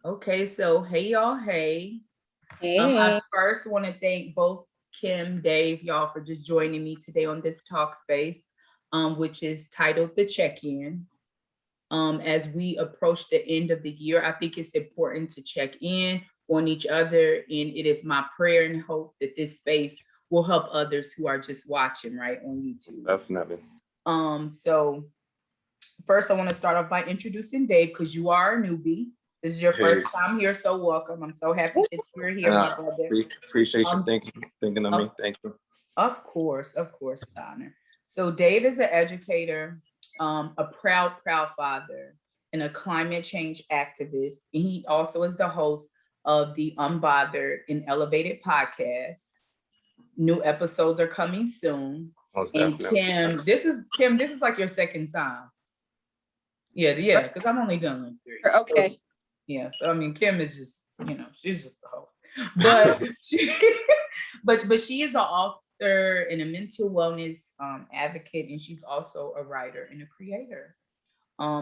Okay, so hey y'all, hey. I Hey, first want to thank both Kim, Dave, y'all for just joining me today on this talk space, which is titled The Check-In. As we approach the end of the year, I think it's important to check in on each other, and it is my prayer and hope that this space will help others who are just watching right on YouTube. Definitely. So first I want to start off by introducing Dave because you are a newbie. This is your Hey, first time here, so welcome. I'm so happy that you're here, and my I brother. appreciate you Um, thinking of me. of, Thank you. of course, it's an honor. So Dave is an educator, a proud father, and a climate change activist. And he also is the host of the Unbothered and Elevated podcast. New episodes are coming soon. Most And definitely. Kim, this is like your second time. Yeah, because I'm only done like three. So, okay. yeah, so I mean, Kim is just, she's just the host. But she, but she is an author and a mental wellness advocate, and she's also a writer and a creator.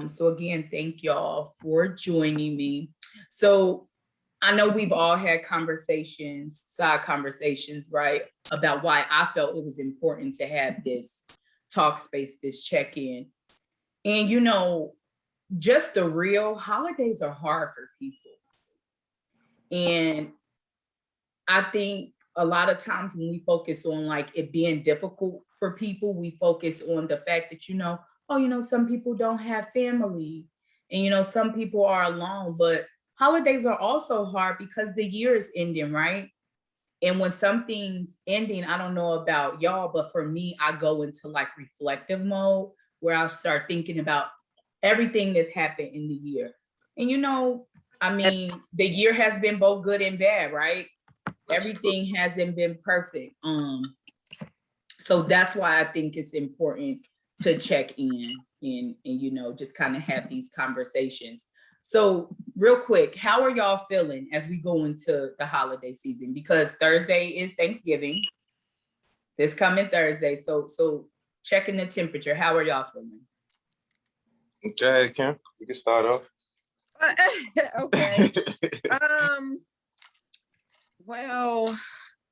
So again, thank y'all for joining me. So I know we've all had conversations, side conversations, right, about why I felt it was important to have this talk space, this check-in. And just the real holidays are hard for people. And I think a lot of times when we focus on like it being difficult for people, we focus on the fact that, some people don't have family and, some people are alone, but holidays are also hard because the year is ending, right? And when something's ending, I don't know about y'all, but for me, I go into like reflective mode where I start thinking about everything that's happened in the year. And I mean, the year has been both good and bad, right? Everything hasn't been perfect. So that's why I think it's important to check in and just kind of have these conversations. So real quick, how are y'all feeling as we go into the holiday season? Because Thursday is Thanksgiving, this coming Thursday. So checking the temperature. How are y'all feeling? Okay, Kim, you can start off. Okay. Well,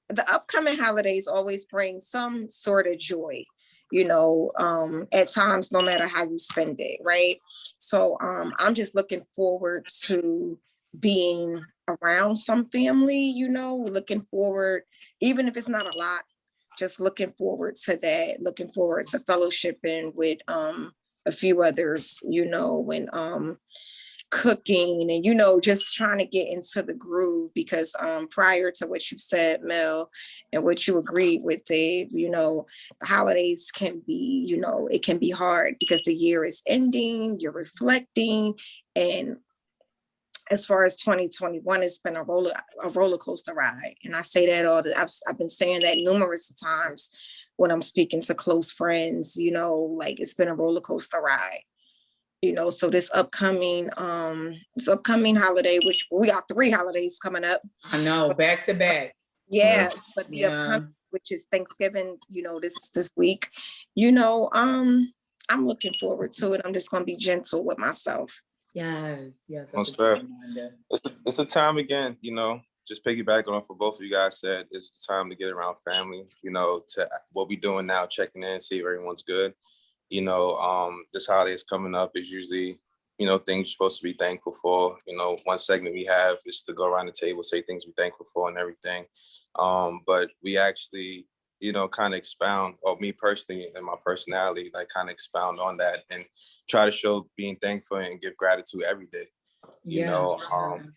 the upcoming holidays always bring some sort of joy, at times, no matter how you spend it, right? So I'm just looking forward to being around some family, looking forward, even if it's not a lot, just looking forward to that, looking forward to fellowshipping with a few others, when cooking and just trying to get into the groove because prior to what you said, Mel, and what you agreed with, Dave, the holidays can be, it can be hard because the year is ending, you're reflecting, and as far as 2021, it's been a roller coaster ride. And I say that I've been saying that numerous times when I'm speaking to close friends, like it's been a roller coaster ride. So this upcoming holiday, which we got 3 holidays coming up. I know, back to back. Yeah, but the upcoming, which is Thanksgiving, this week, I'm looking forward to it. I'm just gonna be gentle with myself. Yes. It's a time again, just piggybacking off what both of you guys said, it's the time to get around family, to what we doing now, checking in, see if everyone's good. This holiday is coming up is usually, things you're supposed to be thankful for. One segment we have is to go around the table, say things we're thankful for and everything. But we actually, kind of expound, or me personally and my personality, like kind of expound on that and try to show being thankful and give gratitude every day.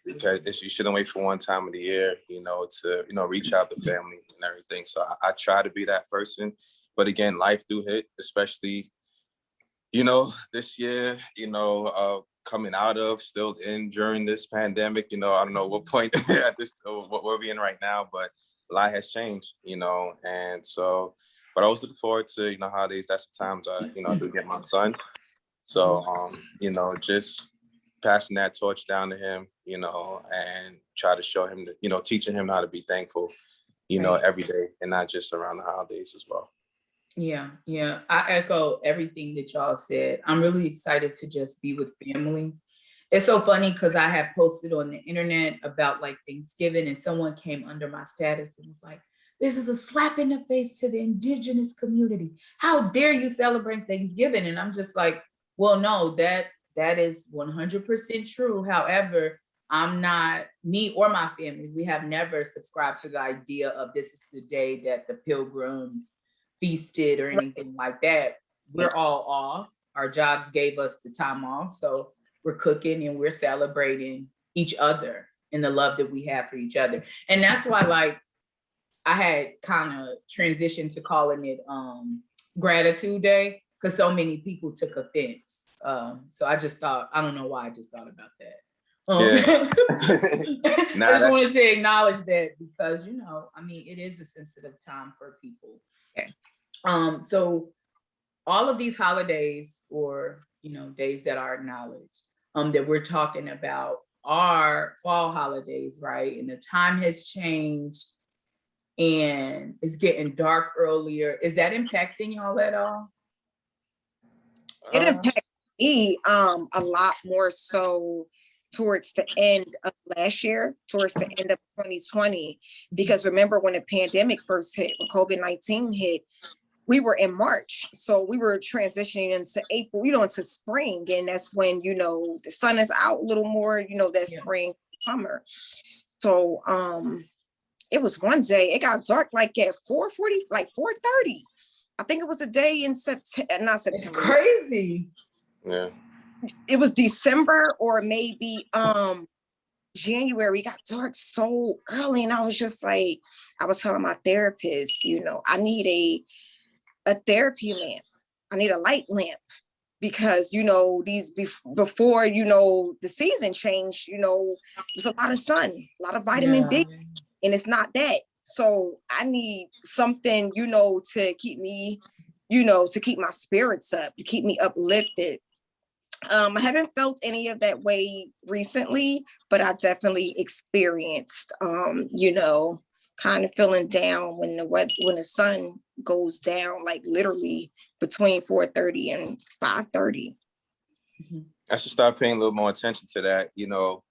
Because you shouldn't wait for one time of the year, to, reach out to family and everything. So I try to be that person. But again, life do hit, especially, this year, coming out of, still in during this pandemic, I don't know what point at this, what we're in right now, but a lot has changed, and so, but I was looking forward to, holidays. That's the times I do get my son. So, just passing that torch down to him, and try to show him, teaching him how to be thankful, every day and not just around the holidays as well. Yeah. I echo everything that y'all said. I'm really excited to just be with family. It's so funny because I have posted on the internet about like Thanksgiving, and someone came under my status and was like, this is a slap in the face to the indigenous community. How dare you celebrate Thanksgiving? And I'm just like, well, no, that is 100% true. However, I'm not, me or my family, we have never subscribed to the idea of this is the day that the pilgrims feasted or anything like that. We're all off. Our jobs gave us the time off. So we're cooking and we're celebrating each other and the love that we have for each other. And that's why, like, I had kind of transitioned to calling it Gratitude Day because so many people took offense. So I just thought, I don't know why I just thought about that. I just wanted to acknowledge that because, you know, I mean, it is a sensitive time for people. So all of these holidays, or, you know, days that are acknowledged, that we're talking about are fall holidays, right? And the time has changed and it's getting dark earlier. Is that impacting y'all at all? It impacted me a lot more so towards the end of last year, towards the end of 2020, because remember when the pandemic first hit, when COVID-19 hit, we were in March. So we were transitioning into April, you know, into spring. And that's when, you know, the sun is out a little more, you know, that spring, summer. So it was one day, it got dark like at 4:40, like 4:30. I think it was a day in September, not September. It's crazy. Yeah. It was December or maybe January. It got dark so early. And I was just like, I was telling my therapist, you know, I need a therapy lamp. I need a light lamp because, you know, these before, you know, the season changed, you know, there's a lot of sun, a lot of vitamin D, and it's not that. So I need something, you know, to keep me, you know, to keep my spirits up, to keep me uplifted. I haven't felt any of that way recently, but I definitely experienced, you know, kind of feeling down when the sun goes down, like literally between 4:30 and 5:30. I should start paying a little more attention to that. You know,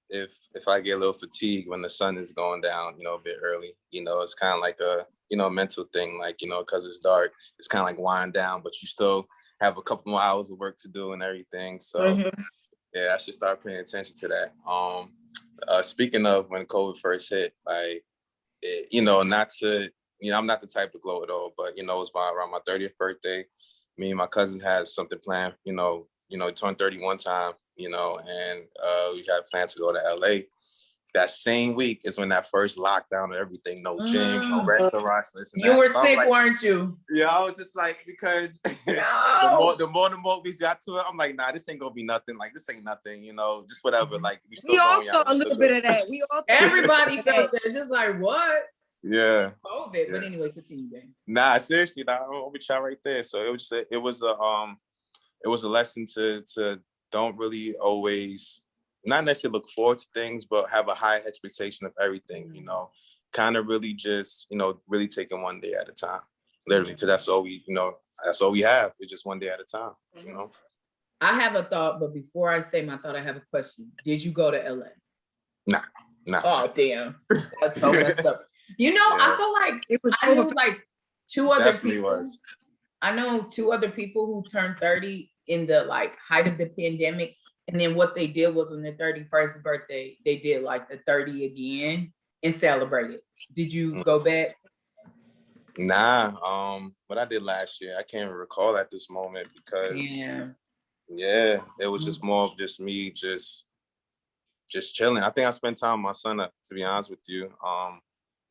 if I get a little fatigued when the sun is going down, you know, a bit early, you know, it's kind of like a, you know, mental thing, like, you know, because it's dark, it's kind of like wind down, but you still have a couple more hours of work to do and everything. So yeah, I should start paying attention to that. Speaking of when COVID first hit, like, you know, not to, you know, I'm not the type to glow at all, but, you know, it was around my 30th birthday. Me and my cousins had something planned, you know, turned 31 time, you know, and we had plans to go to LA. That same week is when that first lockdown and everything, no gyms, no restaurants. You were sick, weren't you? Yeah, I was just like, because the more the movies got to it, I'm like, nah, this ain't gonna be nothing. Like, this ain't nothing, you know, just whatever. Like, we all felt a little bit of that. We all everybody felt that. Just like, what? Yeah. COVID. Yeah. But anyway, continue, Dan. Nah, seriously, I'll be trying right there. So it was a lesson to don't really always, not necessarily look forward to things, but have a high expectation of everything, you know, kind of really just, you know, really taking one day at a time, literally, because that's all we, you know, that's all we have. It's just one day at a time, you know. I have a thought, but before I say my thought, I have a question. Did you go to LA? Nah. Oh, damn. That's so messed up. You know, yeah. I feel like I knew like two other people. I know two other people who turned 30 in the like height of the pandemic. And then what they did was on their 31st birthday, they did like the 30 again and celebrated. Did you go back? Nah, what I did last year, I can't even recall at this moment because yeah, it was just more of just me just chilling. I think I spent time with my son, to be honest with you.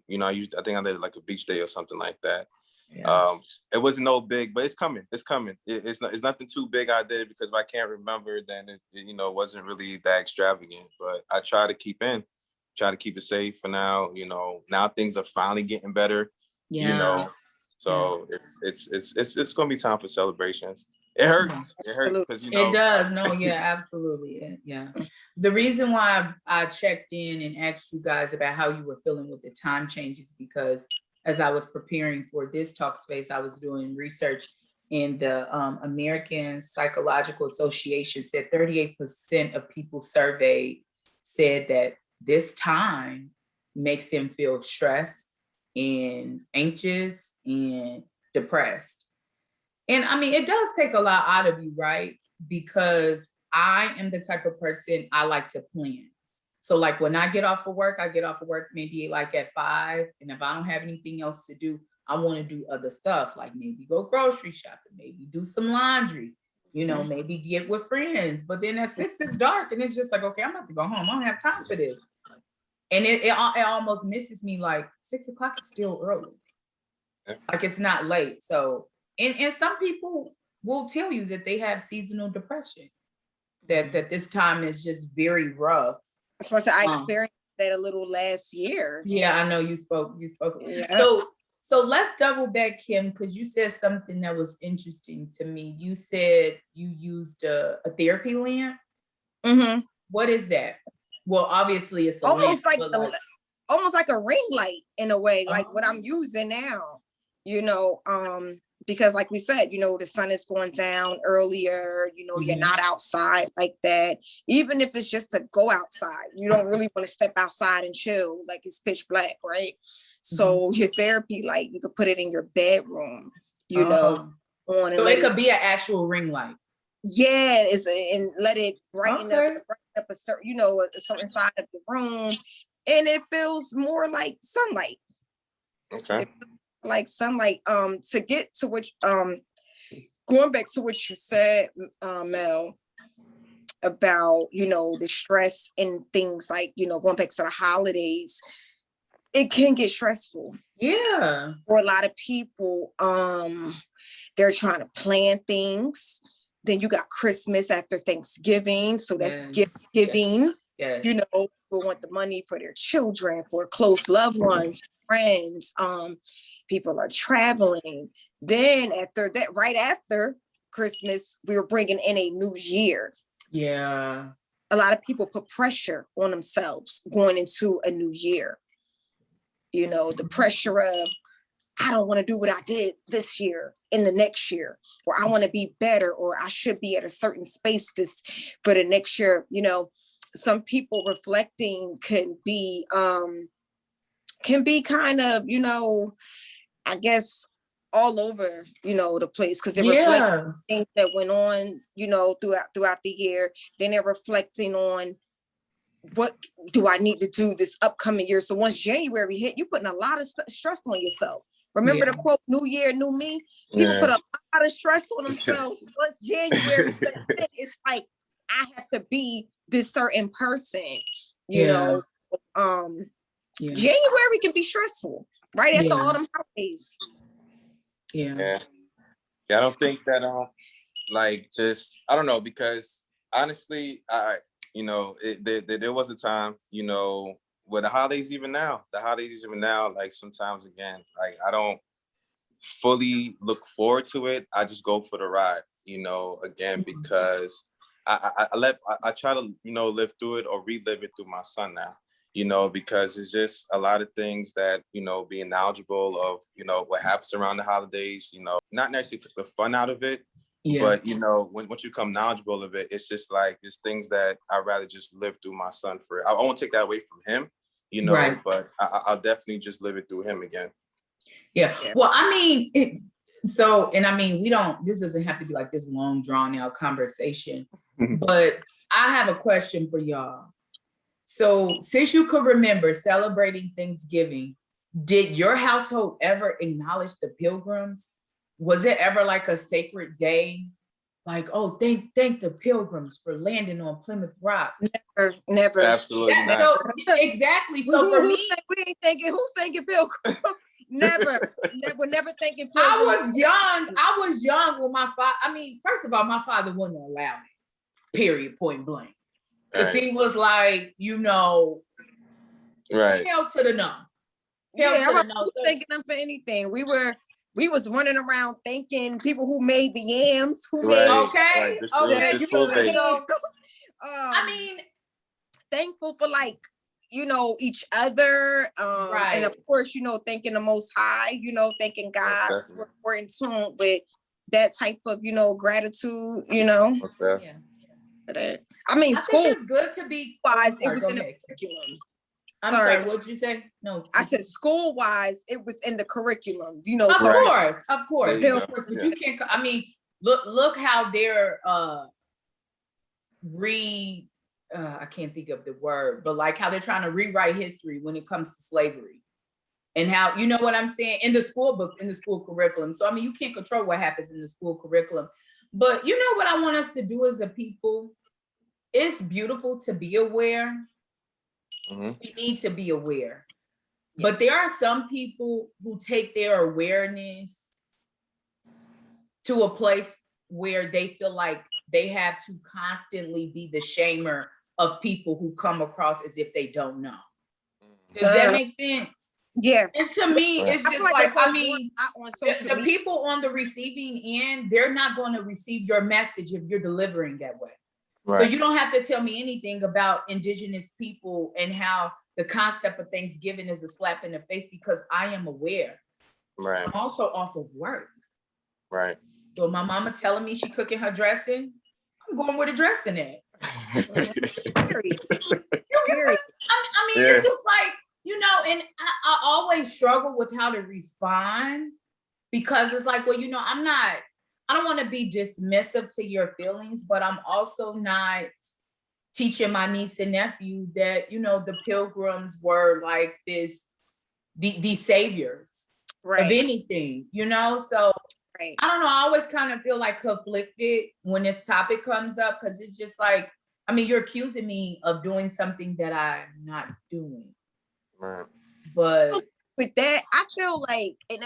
You know, I think I did like a beach day or something like that. Yeah. It wasn't no big, but it's coming. It's coming. It's nothing too big I did because if I can't remember, then it you know, wasn't really that extravagant. But I try to keep it safe for now. You know, now things are finally getting better. Yeah. You know, so it's gonna be time for celebrations. It hurts. It hurts because you know it does. No, yeah, absolutely. Yeah. The reason why I checked in and asked you guys about how you were feeling with the time changes because as I was preparing for this talk space, I was doing research, and the American Psychological Association said 38% of people surveyed said that this time makes them feel stressed and anxious and depressed. And I mean, it does take a lot out of you, right? Because I am the type of person, I like to plan. So like when I get off of work, I get off of work maybe like at 5. And if I don't have anything else to do, I want to do other stuff, like maybe go grocery shopping, maybe do some laundry, maybe get with friends. But then at 6, it's dark and it's just like, okay, I'm about to go home. I don't have time for this. And it almost misses me, like 6 o'clock is still early. Like it's not late. So, and some people will tell you that they have seasonal depression, that this time is just very rough. I experienced that a little last year. Yeah, I know you spoke. Yeah. So let's double back, Kim, because you said something that was interesting to me. You said you used a therapy lamp. Mm-hmm. What is that? Well, obviously it's almost like a ring light in a way, like what I'm using now, because like we said, the sun is going down earlier, you're not outside like that. Even if it's just to go outside, you don't really want to step outside and chill, like it's pitch black, right? So your therapy light, you could put it in your bedroom, on. And so it could be an actual ring light. Yeah, and let it brighten up a certain, a certain side of the room, and it feels more like sunlight. Okay. Like sunlight. To get to which, going back to what you said, Mel, about the stress and things like going back to the holidays, it can get stressful. Yeah. For a lot of people, they're trying to plan things. Then you got Christmas after Thanksgiving. So that's gift giving. Yes. People want the money for their children, for close loved ones, friends. People are traveling. Then right after Christmas, we were bringing in a new year. Yeah. A lot of people put pressure on themselves going into a new year. The pressure of, I don't want to do what I did this year in the next year, or I want to be better, or I should be at a certain space for the next year. Some people reflecting can be kind of, I guess all over, the place, because they're reflecting things that went on, throughout the year. Then they're reflecting on, what do I need to do this upcoming year? So once January hit, you're putting a lot of stress on yourself. Remember the quote, "New year, new me"? People put a lot of stress on themselves. Once January hit, it's like, I have to be this certain person, January can be stressful, right after all them holidays. Yeah, I don't think that I don't know, because honestly, there was a time, with the holidays, even now, like sometimes again, like I don't fully look forward to it. I just go for the ride, again, because I try to, live through it or relive it through my son now, because it's just a lot of things that, being knowledgeable of, what happens around the holidays, not necessarily took the fun out of it. But once you become knowledgeable of it, it's just like there's things that I'd rather just live through my son for it. I won't take that away from him, but I'll definitely just live it through him again. Yeah. Well, I mean, this doesn't have to be like this long drawn out conversation, but I have a question for y'all. So since you could remember celebrating Thanksgiving, did your household ever acknowledge the Pilgrims? Was it ever like a sacred day? Like, oh, thank the Pilgrims for landing on Plymouth Rock. Never. Absolutely not. So, exactly. So for me, who's thinking Pilgrims? Never thinking Pilgrims. I was young when my father, first of all, my father wouldn't allow it, period, point blank. Because he was like, hell to the no. I wasn't thanking them for anything. We was running around thanking people who made the yams, thankful for each other. And Right. of course, thanking the Most High, thanking God. definitely. We're in tune with that type of, gratitude, Most definitely. Yeah. I mean, I think school it's good to be. wise, I'm sorry, it was go in the ahead. curriculum. I'm sorry. sorry, what'd you say? No. I said school wise, it was in the curriculum, Of so Right. course, of course, There you of go. course. But Yeah. you can't, I mean, look how they're I can't think of the word, but like how they're trying to rewrite history when it comes to slavery. And how, you know what I'm saying, in the school books, in the school curriculum. So I mean, you can't control what happens in the school curriculum. But you know what I want us to do as a people? It's beautiful to be aware. Mhm. We need to be aware. But there are some people who take their awareness to a place where they feel like they have to constantly be the shamer of people who come across as if they don't know. Does that make sense? Yeah. And to me, Right. it's I feel just like like, I mean, on social the media. people on the receiving end, they're not going to receive your message if you're delivering that way. So Right. you don't have to tell me anything about indigenous people and how the concept of Thanksgiving is a slap in the face, because I am aware. Right. I'm also off of work. Right. So my mama telling me she cooking her dressing, I'm going with a dressing at. Period. I mean, Yeah. it's just like, and I always struggle with how to respond, because it's like, well, I don't want to be dismissive to your feelings, but I'm also not teaching my niece and nephew that, the Pilgrims were like these saviors of Right. anything, so Right. I don't know. I always kind of feel like conflicted when this topic comes up, because it's just like, I mean, you're accusing me of doing something that I'm not doing. Right. But With that, I feel like, and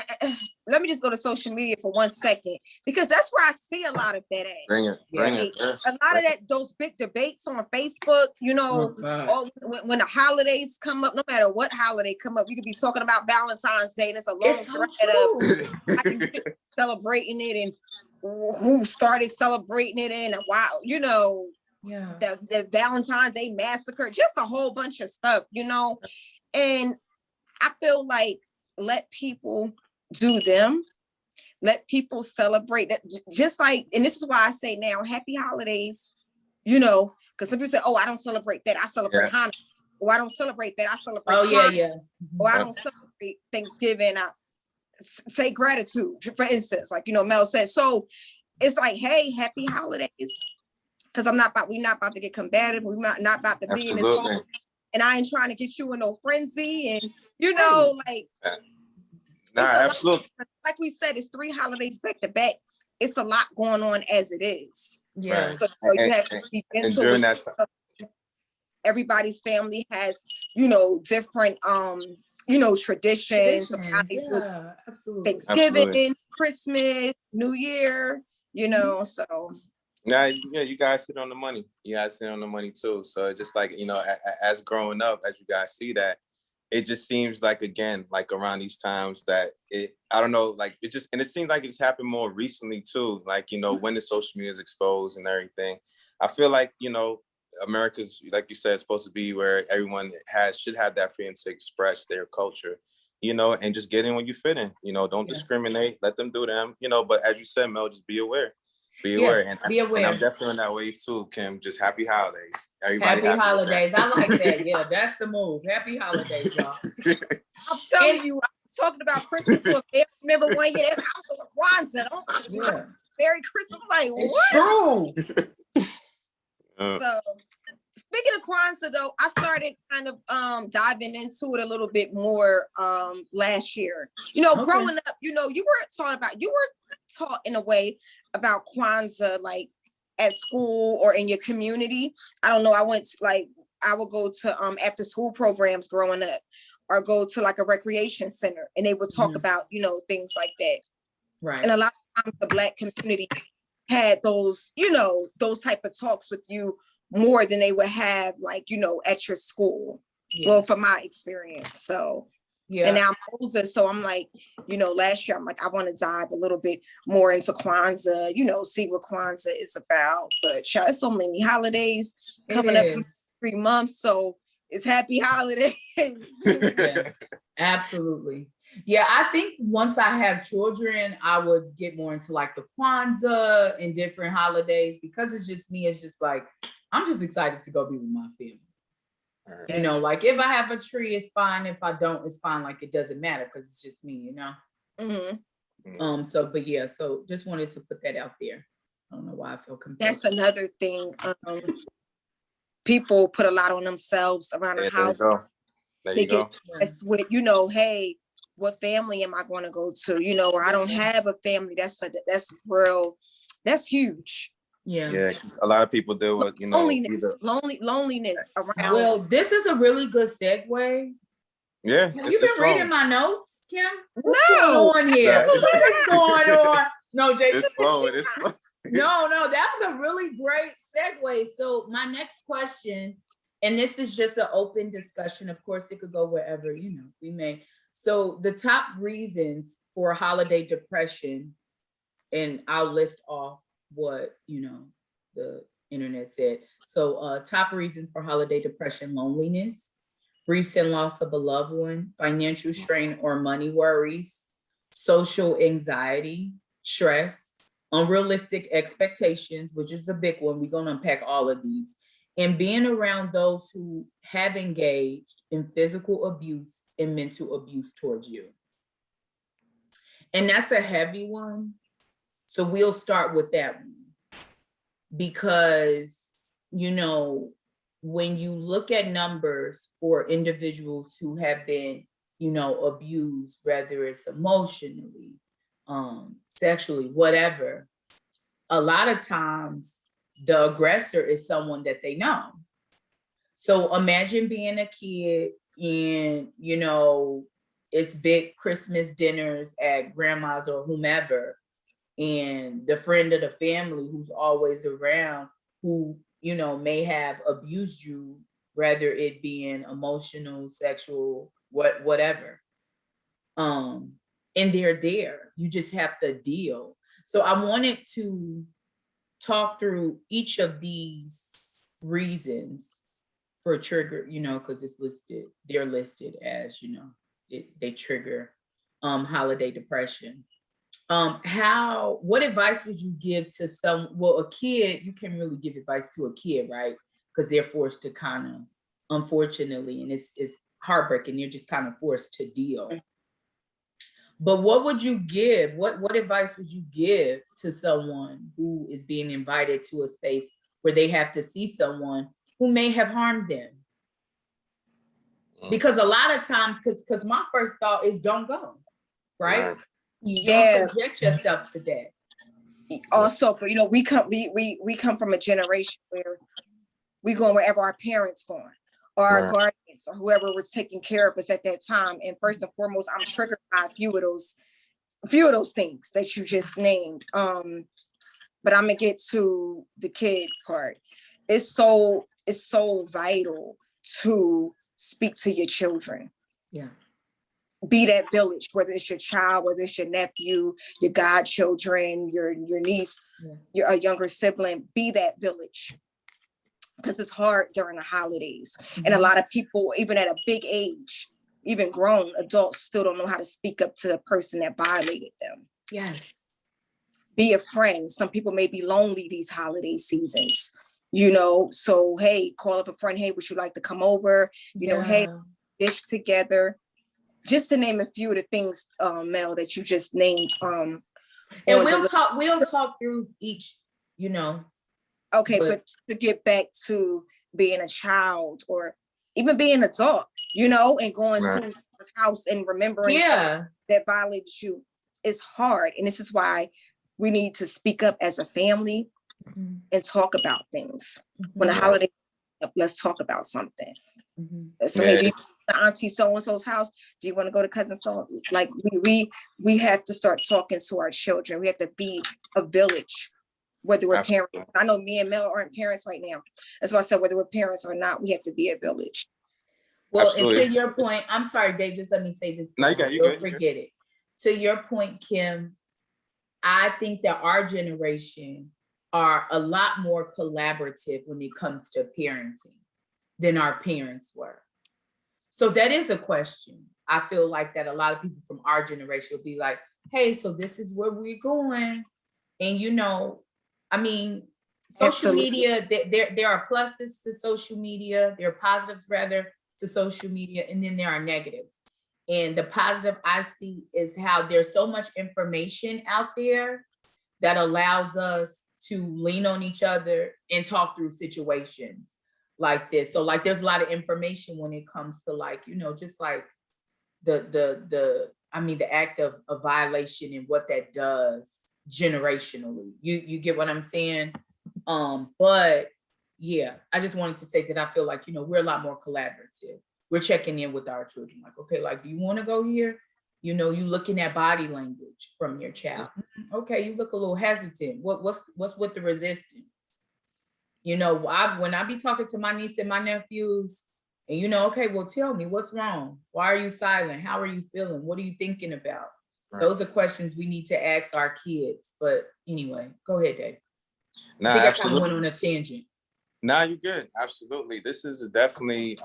let me just go to social media for 1 second, because that's where I see a lot of that at. Bring it. Bring Like, it. Yeah. a lot of those big debates on Facebook, when the holidays come up, no matter what holiday come up, you could be talking about Valentine's Day, and it's a long it's so thread true. of I can get celebrating it and who started celebrating it and why, Yeah. the Valentine's Day massacre, just a whole bunch of stuff, and I feel like let people do them, let people celebrate that, just like, and this is why I say now, happy holidays, because some people say, oh, I don't celebrate that, I celebrate Hanukkah, or I don't celebrate that, I celebrate Yeah. or I don't celebrate Thanksgiving, I say gratitude, for instance, like, Mel said. So it's like, hey, happy holidays, because we're not about to get combative, we're not about to be in this Absolutely. whole, and I ain't trying to get you in no frenzy, and like, Nah, it's a lot. absolutely. Like we said, it's 3 holidays back to back. It's a lot going on as it is. Yeah. Right. So you have to be And gentle during with that time, everybody's family has, different traditions of how they do Yeah, absolutely. Thanksgiving, Absolutely. Christmas, New Year, so yeah, you guys sit on the money. You guys sit on the money too. So it's just like, as growing up, as you guys see that, it just seems like, again, like around these times that I don't know, like it seems like it's happened more recently too. Like, when the social media is exposed and everything, I feel like, America's, like you said, supposed to be where everyone should have that freedom to express their culture, and just get in when you fit in, don't discriminate, let them do them, but as you said, Mel, just be aware. Be aware. And I'm definitely in that wave too, Kim. Just happy holidays. Everybody happy holidays. I like that. Yeah, that's the move. Happy holidays, y'all. I'm telling you, I was talking about Christmas to a family member one year. That's how Kwanzaa. Don't Merry Christmas. I'm like, what? It's true. So speaking of Kwanzaa though, I started kind of diving into it a little bit more last year. Growing up, you were taught in a way about Kwanzaa, like at school or in your community. I don't know. I would go to after school programs growing up, or go to like a recreation center, and they would talk about, things like that. Right. And a lot of times the Black community had those, those type of talks with you more than they would have, like, at your school. Well, from my experience. So and now I'm older, so I'm like, last year I'm like, I want to dive a little bit more into Kwanzaa, see what Kwanzaa is about. But there's so many holidays coming up in 3 months, so it's happy holidays. Yeah, absolutely. Yeah, I think once I have children, I would get more into like the Kwanzaa and different holidays because it's just me. It's just like, I'm just excited to go be with my family. You know, like if I have a tree, it's fine. If I don't, it's fine. Like it doesn't matter because it's just me, you know? So, but yeah, so just wanted to put that out there. I don't know why I feel compelled. That's another thing. People put a lot on themselves around the house. There you go. That's with, you know, hey, what family am I going to go to? You know, or I don't have a family. That's real. That's huge. Yeah. A lot of people deal with, you know, loneliness around. Well, this is a really good segue. Yeah. Have you been reading my notes, Kim? No. What's going on here? What is going on? No, Jay. It's flowing. No, that was a really great segue. So my next question, and this is just an open discussion. Of course, it could go wherever, you know, we may. So the top reasons for holiday depression, and I'll list off what, you know, the internet said. So top reasons for holiday depression: loneliness, recent loss of a loved one, financial strain or money worries, social anxiety, stress, unrealistic expectations, which is a big one. We're going to unpack all of these, and being around those who have engaged in physical abuse and mental abuse towards you. And that's a heavy one. So we'll start with that one because, you know, when you look at numbers for individuals who have been, you know, abused, whether it's emotionally, sexually, whatever, a lot of times the aggressor is someone that they know. So imagine being a kid and, you know, it's big Christmas dinners at grandma's or whomever, and the friend of the family who's always around, who, you know, may have abused you, whether it being emotional, sexual, whatever. And they're there. You just have to deal. So I wanted to talk through each of these reasons for trigger, you know, because it's listed, they're listed as, you know, they trigger holiday depression. What advice would you give to a kid? You can really give advice to a kid, right? Because they're forced to kind of, unfortunately, and it's heartbreaking, they're just kind of forced to deal. But what would you give? What advice would you give to someone who is being invited to a space where they have to see someone who may have harmed them? Because a lot of times, because my first thought is don't go, right? Yeah. Don't subject yourself to that. Also, you know, we come from a generation where we going wherever our parents going, or our guardians, or whoever was taking care of us at that time. And first and foremost, I'm triggered by a few of those things that you just named. But I'm gonna get to the kid part. It's so vital to speak to your children. Yeah. Be that village, whether it's your child, whether it's your nephew, your godchildren, your niece, your younger sibling. Be that village, because it's hard during the holidays. And a lot of people, even at a big age, even grown adults, still don't know how to speak up to the person that violated them. Yes. Be a friend. Some people may be lonely these holiday seasons, you know, so hey, call up a friend. Hey, would you like to come over? You know, hey, dish together. Just to name a few of the things, Mel, that you just named. And we'll talk through each, you know. Okay, but to get back to being a child or even being an adult, you know, and going to his house and remembering that violated you is hard. And this is why we need to speak up as a family and talk about things. When the holiday, let's talk about something. So maybe auntie so-and-so's house, do you want to go to cousin so? Like we have to start talking to our children. We have to be a village, whether we're parents. I know me and Mel aren't parents right now. That's why I said whether we're parents or not, we have to be a village. Well, absolutely. And to your point, I'm sorry, Dave, just let me say this. No, you forget it. To your point, Kim, I think that our generation are a lot more collaborative when it comes to parenting. than our parents were. So that is a question. I feel like that a lot of people from our generation will be like, hey, so this is where we're going. And you know, I mean, social Absolutely. media, there are pluses to social media, there are positives rather to social media, and then there are negatives. And the positive I see is how there's so much information out there that allows us to lean on each other and talk through situations like this. So like there's a lot of information when it comes to like, you know, just like the act of a violation and what that does generationally. You get what I'm saying? But yeah, I just wanted to say that I feel like, you know, we're a lot more collaborative. We're checking in with our children, like, okay, like, do you want to go here? You know, you looking at body language from your child. Okay, you look a little hesitant. What's with the resistance? You know, when I be talking to my niece and my nephews, and you know, okay, well, tell me what's wrong. Why are you silent? How are you feeling? What are you thinking about? Right. Those are questions we need to ask our kids. But anyway, go ahead, Dave. Nah, I think absolutely. I kind of went on a tangent. Nah, you're good. Absolutely. This is definitely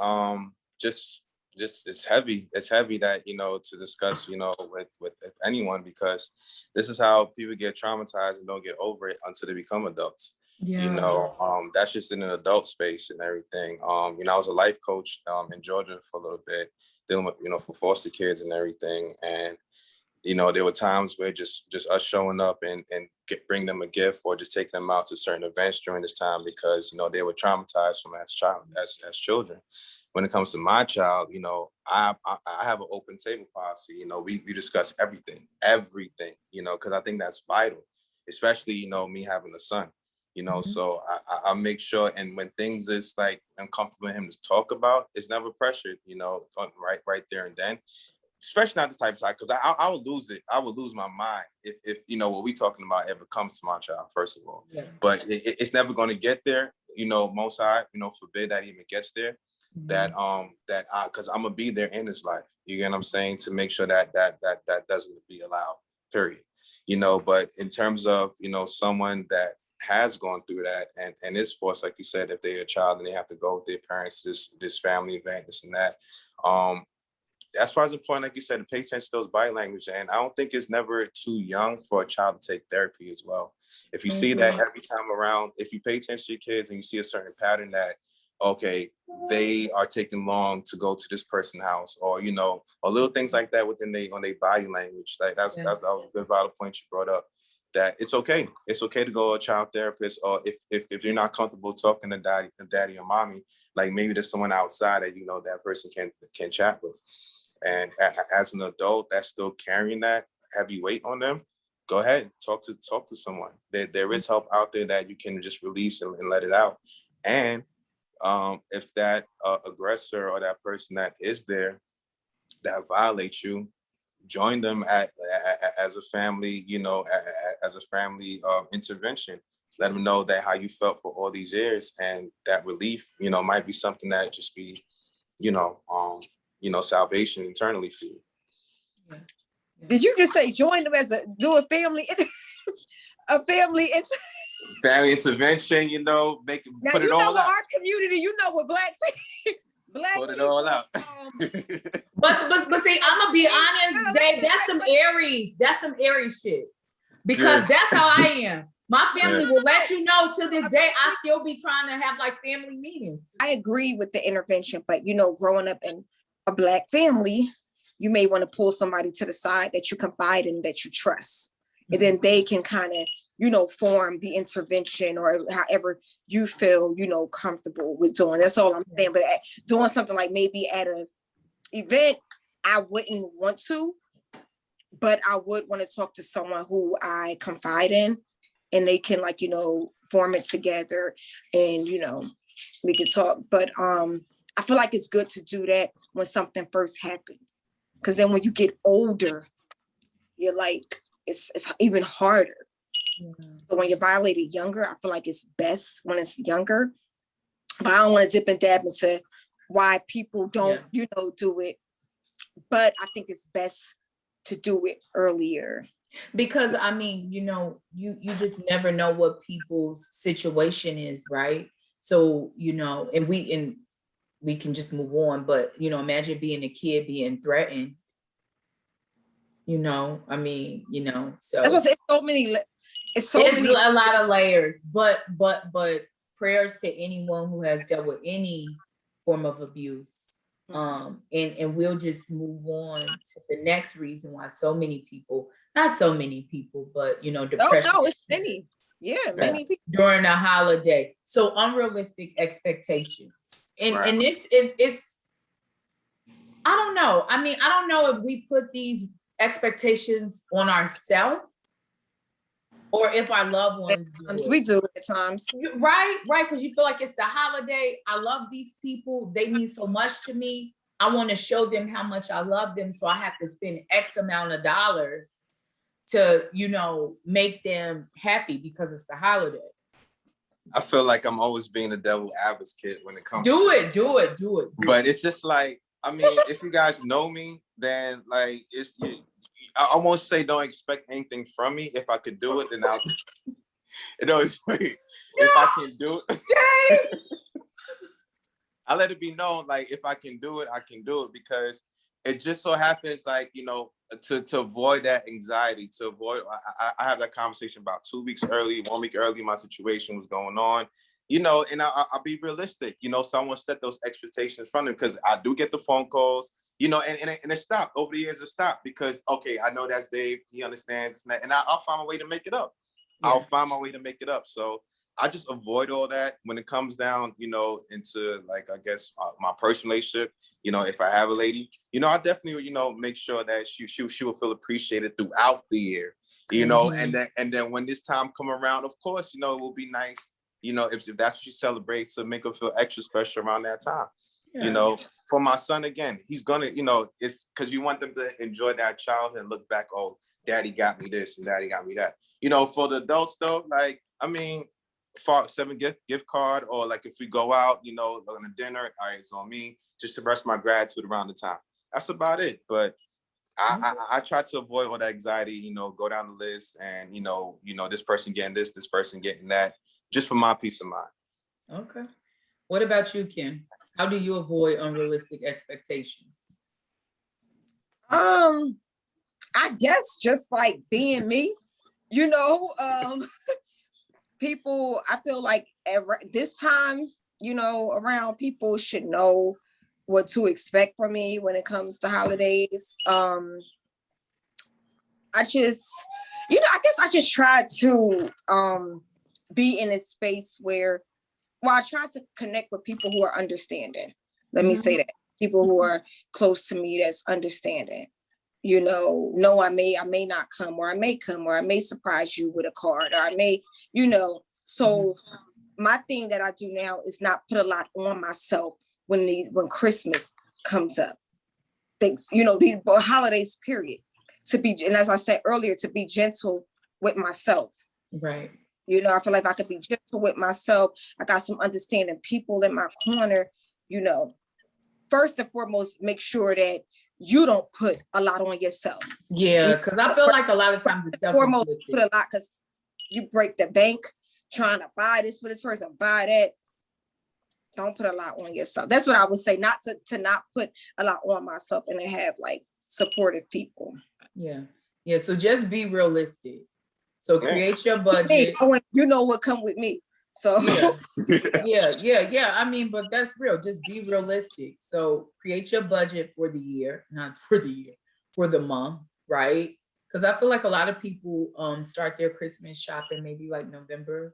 just it's heavy. It's heavy that, you know, to discuss, you know, with anyone, because this is how people get traumatized and don't get over it until they become adults. Yeah. You know, that's just in an adult space and everything. You know, I was a life coach in Georgia for a little bit, dealing with, you know, for foster kids and everything. And, you know, there were times where just us showing up and bring them a gift, or just taking them out to certain events during this time, because, you know, they were traumatized from as children. When it comes to my child, you know, I have an open table policy. You know, we discuss everything, you know, because I think that's vital, especially, you know, me having a son. You know, so I make sure, and when things is like uncomfortable for him to talk about, it's never pressured, you know, right there and then. Especially not the type of time, because I would lose it. I would lose my mind if you know what we talking about ever comes to my child, first of all. Yeah. But it's never going to get there. You know, most I, you know, forbid that even gets there. That because I'm gonna be there in his life. You get what I'm saying? To make sure that doesn't be allowed. Period. You know, but in terms of, you know, someone that has gone through that and is forced, like you said, if they're a child and they have to go with their parents to this family event, this and that. That's why it's important, like you said, to pay attention to those body language. And I don't think it's never too young for a child to take therapy as well. If you see that every time around, if you pay attention to your kids and you see a certain pattern that, okay, they are taking long to go to this person's house, or, you know, or little things like that within on their body language. Like that was a good vital point you brought up. That it's okay. It's okay to go to a child therapist, or if you're not comfortable talking to daddy or mommy, like maybe there's someone outside that, you know, that person can chat with. And as an adult that's still carrying that heavy weight on them, go ahead, talk to someone. There is help out there that you can just release and let it out. And if that aggressor or that person that is there that violates you, join them as a family, you know, as a family intervention. Let them know that how you felt for all these years, and that relief, you know, might be something that just be, you know, salvation internally for you. Yeah. Did you just say join them as do a family family intervention? You know, now, put it all out. Our community, you know, with black put it all out. But see, I'm gonna be honest, Dave. That's some Aries. That's some Aries shit. Because that's how I am. My family will let you know to this day, I still be trying to have like family meetings. I agree with the intervention, but, you know, growing up in a black family, you may want to pull somebody to the side that you confide in, that you trust. And then they can kind of, you know, form the intervention, or however you feel, you know, comfortable with doing. That's all I'm saying. But doing something like maybe at an event, I wouldn't want to, but I would want to talk to someone who I confide in, and they can, like, you know, form it together, and, you know, we could talk. But I feel like it's good to do that when something first happens, because then when you get older, you're like, it's even harder. So when you're violated younger, I feel like it's best when it's younger. But I don't want to dip and dab into why people don't, you know, do it. But I think it's best to do it earlier. Because I mean, you know, you just never know what people's situation is, right? So, you know, and we can just move on. But, you know, imagine being a kid being threatened, you know, I mean, you know, so. That's what it's so many, it's so It's many. a lot of layers, but prayers to anyone who has dealt with any form of abuse. And we'll just move on to the next reason why so many people, not so many people, but you know, depression. No, it's many. Yeah, many people. During the holiday. So unrealistic expectations. And this is, it's, I don't know. I mean, I don't know if we put these expectations on ourselves or if our loved ones do. We do at times. Right, because you feel like it's the holiday. I love these people. They mean so much to me. I want to show them how much I love them. So I have to spend X amount of dollars to, you know, make them happy because it's the holiday. I feel like I'm always being the devil advocate when it comes to this. Do it. But it's just like, I mean, if you guys know me, then like I won't say don't expect anything from me. If I could do it, then I'll you know, if I can do it. I let it be known, like if I can do it, I can do it, because it just so happens, like, you know, to avoid that anxiety, to avoid, I have that conversation about 2 weeks early, 1 week early, my situation was going on, you know, and I'll be realistic, you know, someone set those expectations from them, because I do get the phone calls, you know, and it stopped over the years. It stopped because, okay, I know that's Dave, he understands, and I'll find my way to make it up. Yeah. I'll find my way to make it up. So I just avoid all that when it comes down, you know, into like, I guess my personal relationship. You know, if I have a lady, you know, I definitely, you know, make sure that she will feel appreciated throughout the year, you know, and then when this time come around, of course, you know, it will be nice, you know, if that's what she celebrates, to make her feel extra special around that time. Yeah. You know, for my son, again, he's gonna, you know, it's because you want them to enjoy that childhood and look back, oh, daddy got me this and daddy got me that. You know, for the adults though, like, I mean, for 7 gift card, or like if we go out, you know, on a dinner, all right, it's on me, just to express my gratitude around the time. That's about it. But I try to avoid all that anxiety, you know, go down the list and, you know, this person getting this person getting that, just for my peace of mind. Okay. What about you, Kim? How do you avoid unrealistic expectations? I guess just like being me, you know, people, I feel like this time, you know, around, people should know what to expect from me when it comes to holidays. I just, you know, I guess I just try to be in a space where, well, I try to connect with people who are understanding. Let me say that. People who are close to me that's understanding. You know, no, I may not come, or I may come, or I may surprise you with a card, or I may, you know. So my thing that I do now is not put a lot on myself when Christmas comes up. Things, you know, these holidays, period. To be, and as I said earlier, to be gentle with myself. Right. You know, I feel like I could be gentle with myself. I got some understanding people in my corner, you know. First and foremost, make sure that you don't put a lot on yourself. Yeah, because I feel like a lot of times it's foremost put a lot, because you break the bank trying to buy this for this person, buy that. Don't put a lot on yourself. That's what I would say, not to not put a lot on myself, and to have like supportive people. Yeah. So just be realistic. So create your budget. You know what come with me. So yeah. I mean, but that's real. Just be realistic. So create your budget for the year, not for the year, for the month, right? Because I feel like a lot of people start their Christmas shopping maybe like November.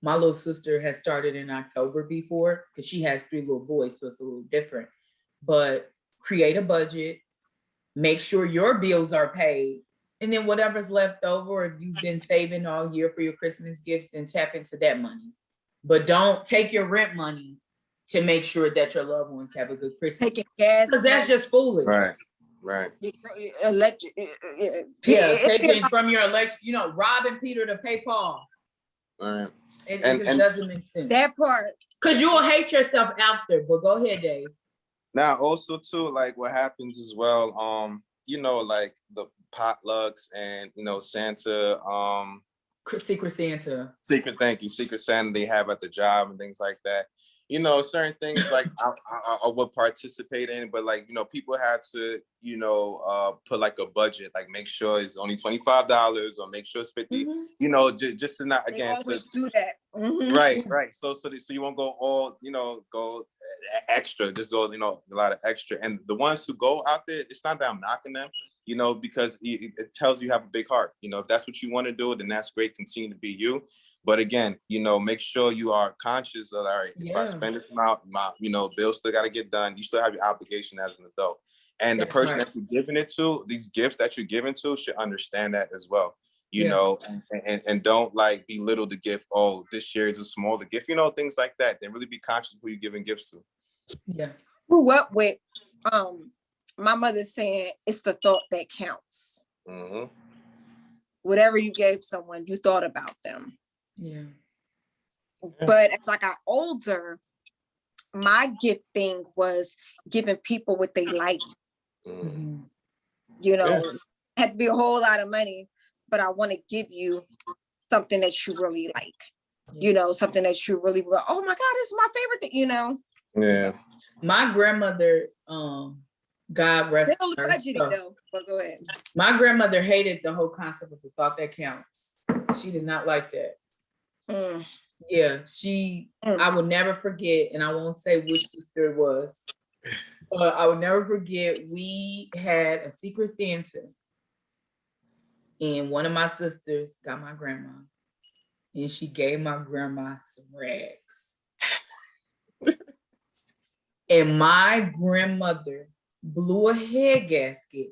My little sister has started in October before, because she has 3 little boys, so it's a little different. But create a budget, make sure your bills are paid, and then whatever's left over, if you've been saving all year for your Christmas gifts, then tap into that money. But don't take your rent money to make sure that your loved ones have a good Christmas. Taking gas, because that's just foolish. Right. Taking from your election, you know, robbing Peter to pay Paul. Right. It just doesn't make sense. That part. Because you will hate yourself after. But go ahead, Dave. Now, also too, like what happens as well, you know, like the potlucks and, you know, Santa, Secret Santa. Secret Santa they have at the job and things like that. you know, certain things like I would participate in, but like, you know, people had to, you know, put like a budget, like make sure it's only $25 or make sure it's 50, Mhm. you know, just to not, They again, always do that. Mhm. right. So you won't go all, you know, go extra, just go, you know, a lot of extra. And the ones who go out there, it's not that I'm knocking them, you know, because it tells you have a big heart. You know, if that's what you want to do, then that's great. Continue to be you. But again, you know, make sure you are conscious of, all right, if I Yeah, spend this amount, my, you know, bills still got to get done. You still have your obligation as an adult. And the that person part. that you're giving it to, these gifts that you're giving to should understand that as well. You Yeah. know, and don't like belittle the gift. Oh, this year is a smaller gift, you know, things like that. Then really be conscious of who you're giving gifts to. Yeah. Grew up with my mother saying it's the thought that counts. Mm-hmm. Whatever you gave someone, you thought about them. Yeah. But as I got older, my gifting was giving people what they like. Mhm. You know, Yeah. had to be a whole lot of money, but I want to give you something that you really like. You know, something that you really will. Oh my God, it's my favorite thing. You know, Yeah. My grandmother, God rest still her budgeting soul. though. But go ahead. My grandmother hated the whole concept of the thought that counts. She did not like that. Mm, Yeah, I mm. will never forget, and I won't say which sister it was, but I will never forget, we had a secret Santa. And one of my sisters got my grandma, and she gave my grandma some rags. And my grandmother blew a head gasket.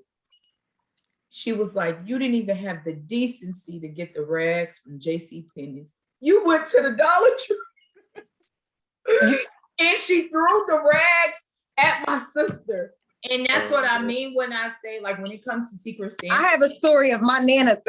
She was like, you didn't even have the decency to get the rags from J.C. Penney's. You went to the Dollar Tree. And she threw the rags at my sister. And that's what I mean when I say, like, when it comes to Secret Santa. I have a story of my nana.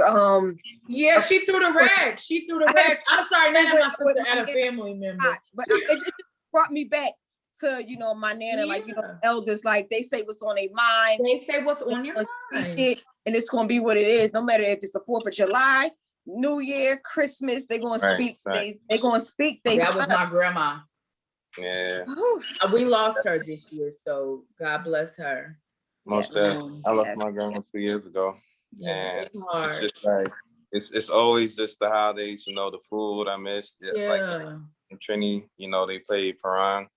Yeah, she threw the rags. She threw the rags. I'm sorry, not at my sister, at a family member. But it just brought me back to, you know, my nana, like, you know, elders, like they say what's on their mind. They say what's on your mind. And it's gonna be what it is, no matter if it's the 4th of July, New Year, Christmas, they're gonna speak. Right. They're gonna speak. That was my grandma. Yeah. We lost her this year, so God bless her. Most I lost my grandma 2 years ago. Yeah, and it's hard. It's just like it's always just the holidays, you know, the food I miss. Yeah. Like in Trini, you know, they play Parang.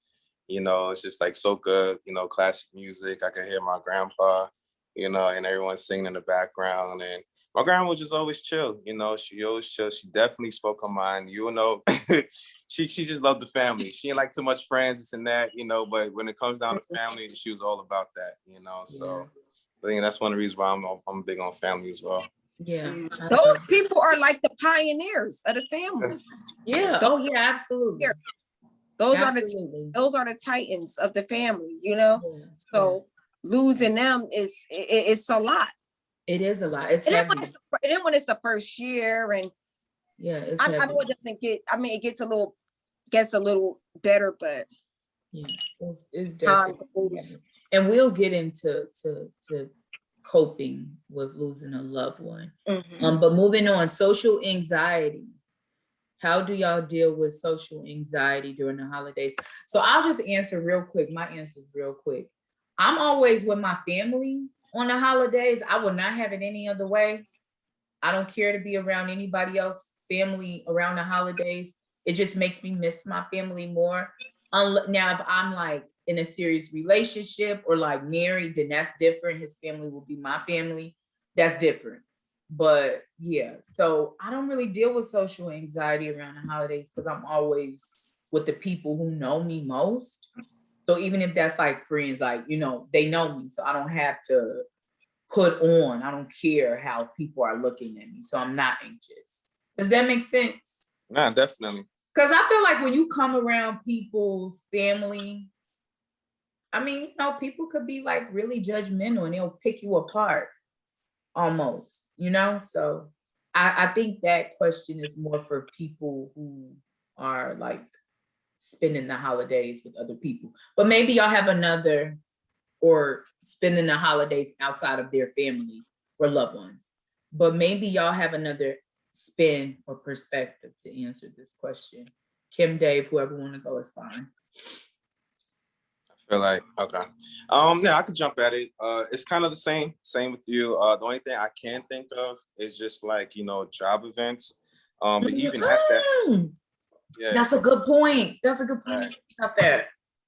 You know, it's just like so good, you know, classic music. I can hear my grandpa, you know, and everyone singing in the background. And my grandma was just always chill, you know, she always chill. She definitely spoke her mind, you know. she just loved the family. She didn't like too much friends, this and that, you know, but when it comes down to family, she was all about that, you know. So I think that's one of the reasons why I'm big on family as well. Yeah. Those people are like the pioneers of the family. Yeah. Oh yeah, absolutely. Those are the titans of the family, you know. Yeah. So losing them it's a lot. It is a lot. It's and heavy. then when it's the first year, and I know it doesn't get. I mean, it gets a little better, but yeah, it's definitely. And we'll get into to coping with losing a loved one. Mm-hmm. But moving on, social anxiety. How do y'all deal with social anxiety during the holidays? So I'll just answer real quick. My answer is real quick. I'm always with my family on the holidays. I will not have it any other way. I don't care to be around anybody else's family around the holidays. It just makes me miss my family more. Now, if I'm like in a serious relationship or like married, then that's different. His family will be my family. That's different. But yeah, so I don't really deal with social anxiety around the holidays because I'm always with the people who know me most. So even if that's like friends, like, you know, they know me, so I don't have to put on, I don't care how people are looking at me. So I'm not anxious. Does that make sense? Nah, definitely. Because I feel like when you come around people's family, I mean, you know, people could be like really judgmental and they'll pick you apart almost, you know? So I think that question is more for people who are like spending the holidays with other people. But maybe y'all have another, or spending the holidays outside of their family or loved ones. But maybe y'all have another spin or perspective to answer this question. Kim, Dave, whoever want to go is fine. I feel like okay. Yeah, I could jump at it. It's kind of the same with you. The only thing I can think of is just like, job events. But even at that, Mm, yeah, that's a good point. That's a good right. point about that.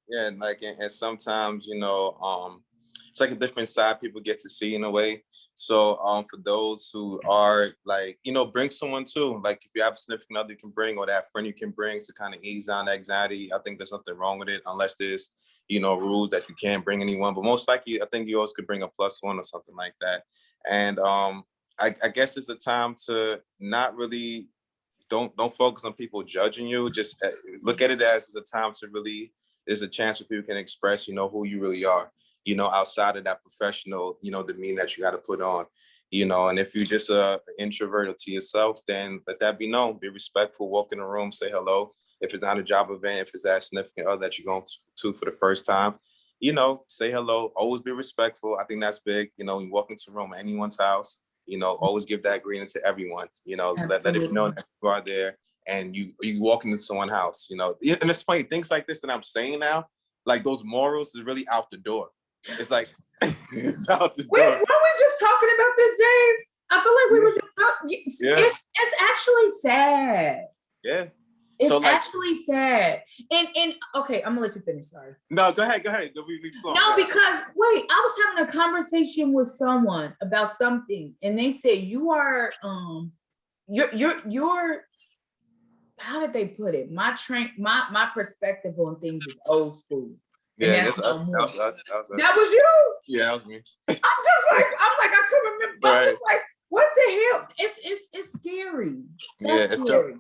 Yeah, like and sometimes, it's like a different side people get to see in a way. So for those who are like, bring someone too. Like if you have a significant other you can bring or that friend you can bring to kind of ease down the anxiety, I think there's nothing wrong with it unless there's, rules that you can't bring anyone. But most likely I think you always could bring a plus one or something like that. And I guess it's a time to not really don't focus on people judging you. Just look at it as a time to really, there's a chance where people can express, who you really are, outside of that professional, demeanor that you got to put on, and if you're just a introverted to yourself, then let that be known. Be respectful, walk in the room, say hello. If it's not a job event, if it's that significant other that you're going to for the first time, say hello, always be respectful. I think that's big. You walk into a room at anyone's house, always give that greeting to everyone, let it be known that you are there and you walk into someone's house, and it's funny, things like this that I'm saying now, like those morals is really out the door. It's like, it's out the Wait, door. weren't we just talking about this, Dave? I feel like we were just talking. Yeah. It's actually sad. Yeah. It's So, like, actually sad. And okay, I'm gonna let you finish. Sorry. no, go ahead. We flowing. No, because wait, I was having a conversation with someone about something, and they said you are you're how did they put it? My perspective on things is old school. And Yeah, that's that's us. no more. That was us. That was you? Yeah, that was me. I'm like, I couldn't remember. I'm Right. just like, what the hell? It's scary. That's Yeah, scary.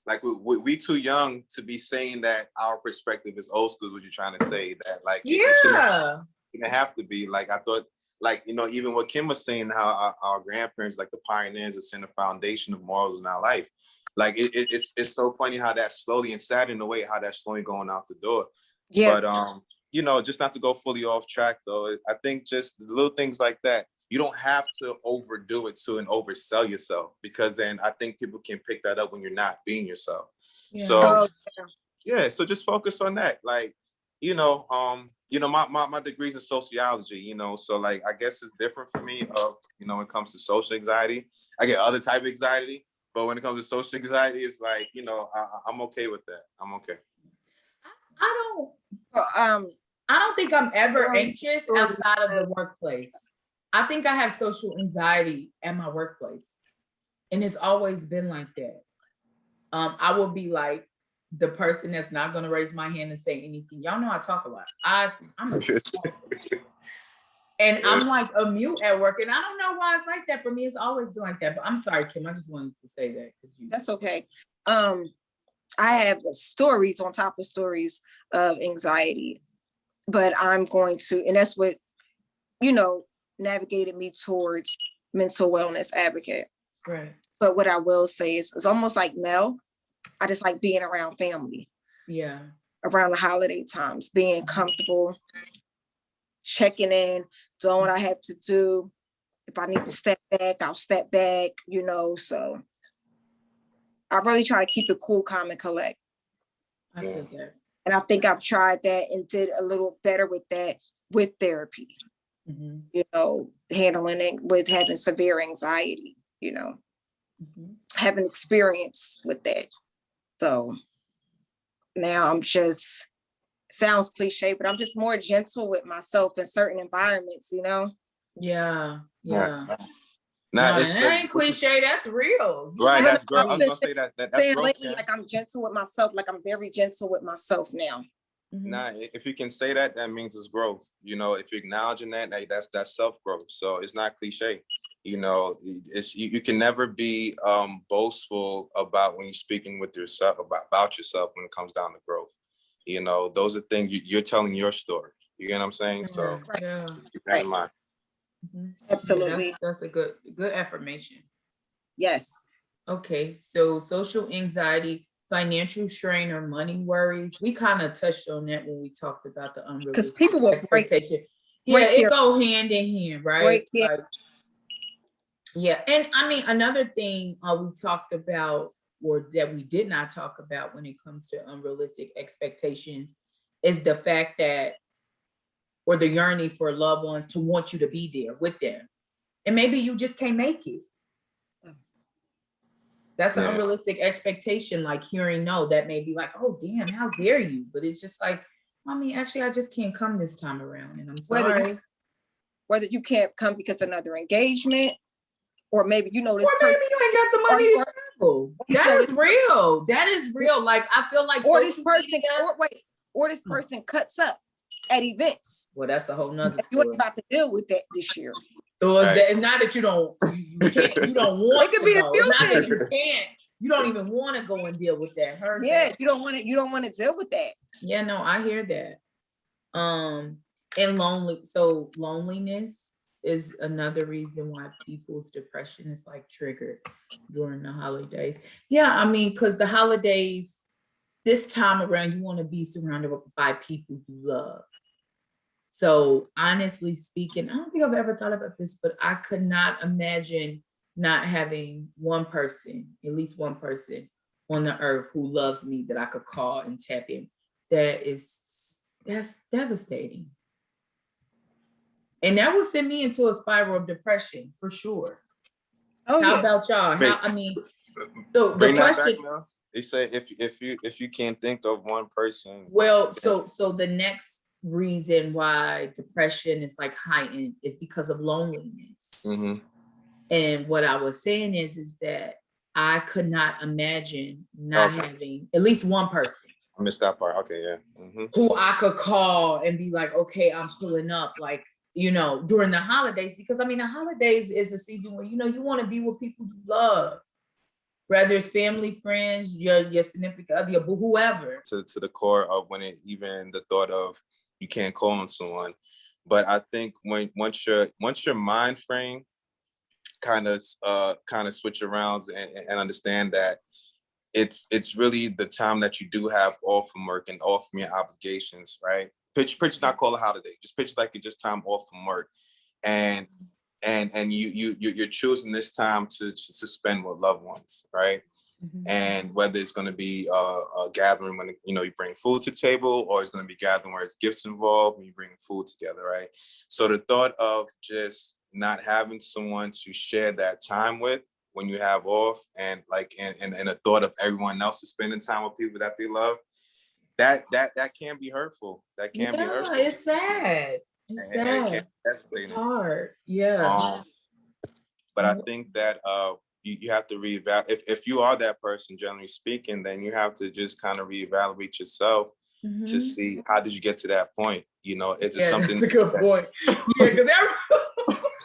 Like we too young to be saying that our perspective is old school is what you're trying to say. That like it shouldn't have to be. Like I thought, like even what Kim was saying, how our grandparents, like the pioneers, are setting the foundation of morals in our life. Like it's so funny how that's slowly, and sad in a way, how that's slowly going out the door. Yeah. But just not to go fully off track though, I think just the little things like that, you don't have to overdo it and oversell yourself, because then I think people can pick that up when you're not being yourself. Yeah. So yeah, so just focus on that. Like, my degree's in sociology, so like I guess it's different for me of, when it comes to social anxiety. I get other type of anxiety, but when it comes to social anxiety, it's like, I'm okay with that. I'm okay. I don't think I'm ever anxious outside of the workplace. I think I have social anxiety at my workplace, and it's always been like that. I will be like the person that's not going to raise my hand and say anything. Y'all know I talk a lot. I'm and I'm like a mute at work, and I don't know why it's like that. For me, it's always been like that. But I'm sorry, Kim. I just wanted to say that that's okay. I have stories on top of stories of anxiety, but I'm going to, and that's what, navigated me towards mental wellness advocate. Right. But what I will say is, it's almost like Mel. I just like being around family. Yeah. Around the holiday times, being comfortable, checking in, doing what I have to do. If I need to step back, I'll step back, so I really try to keep it cool, calm, and collect. I feel that. And I think I've tried that and did a little better with that with therapy, handling it with having severe anxiety, having experience with that. So now I'm just, sounds cliche, but I'm just more gentle with myself in certain environments, Yeah. Nah, that ain't cliche. That's real. Right. That's growth. I was gonna say that's growth. Lately, like I'm gentle with myself. Like I'm very gentle with myself now. Nah, if you can say that, that means it's growth. If you're acknowledging that, that's self growth. So it's not cliche. It's you can never be boastful about when you're speaking with yourself about yourself when it comes down to growth. Those are things you're telling your story. You get what I'm saying? So keep that in mind. Absolutely. Yeah, that's a good affirmation. Yes. Okay, so social anxiety, financial strain, or money worries. We kind of touched on that when we talked about the unrealistic because people will expectation. It go hand in hand, right? Yeah, and I mean another thing we talked about, or that we did not talk about when it comes to unrealistic expectations, is the fact that, or the yearning for loved ones to want you to be there with them. And maybe you just can't make it. That's an Yeah. unrealistic expectation, like hearing no, that may be like, oh damn, how dare you? But it's just like, I mean, actually, I just can't come this time around, and I'm sorry. Whether you can't come because another engagement, or maybe this Or maybe person, you ain't got the money to travel. you know That is this- real. That is real. Like, I feel like or this social person, media- or this person cuts up at events. Well, that's a whole nother You ain't story. about to deal with that this year. So Right. it's not that you don't, you can't, you don't want It could to be a go. few It's not that you things. can't. You don't even want to go and deal with that. Heard Yeah, that. you don't want to deal with that. Yeah, no, I hear that. And loneliness is another reason why people's depression is like triggered during the holidays. Yeah, I mean, because the holidays, this time around, you want to be surrounded by people you love. So honestly speaking, I don't think I've ever thought about this, but I could not imagine not having one person, at least one person on the earth who loves me that I could call and tap in. That's devastating. And that will send me into a spiral of depression for sure. Oh, How yeah. about y'all? Wait. I mean, so the Bring that back question, now. They say if you can't think of one person. well, so the next reason why depression is like heightened is because of loneliness. Mhm. And what I was saying is that I could not imagine not Okay. having at least one person I missed that part. Okay, yeah. who I could call and be like, okay, I'm pulling up, like, during the holidays, because I mean, the holidays is a season where, you want to be with people you love, whether it's family, friends, your significant other, whoever. To the core of when it even the thought of you can't call on someone. But I think once your mind frame kind of switch around and understand that it's really the time that you do have off from work and off from your obligations, right? Picture not call a holiday, just picture like it's just time off from work, and you're choosing this time to spend with loved ones, right? And whether it's going to be a gathering when you bring food to the table, or it's going to be gathering where it's gifts involved and you bring food together, right? So the thought of just not having someone to share that time with when you have off, and the thought of everyone else is spending time with people that they love, that can be hurtful. That can be hurtful. It's sad. It's sad. It's hard. Yeah. But I think that you have to reevaluate. If you are that person, generally speaking, then you have to just kind of reevaluate yourself to see how did you get to that point. Is it something? That's a good point. Yeah,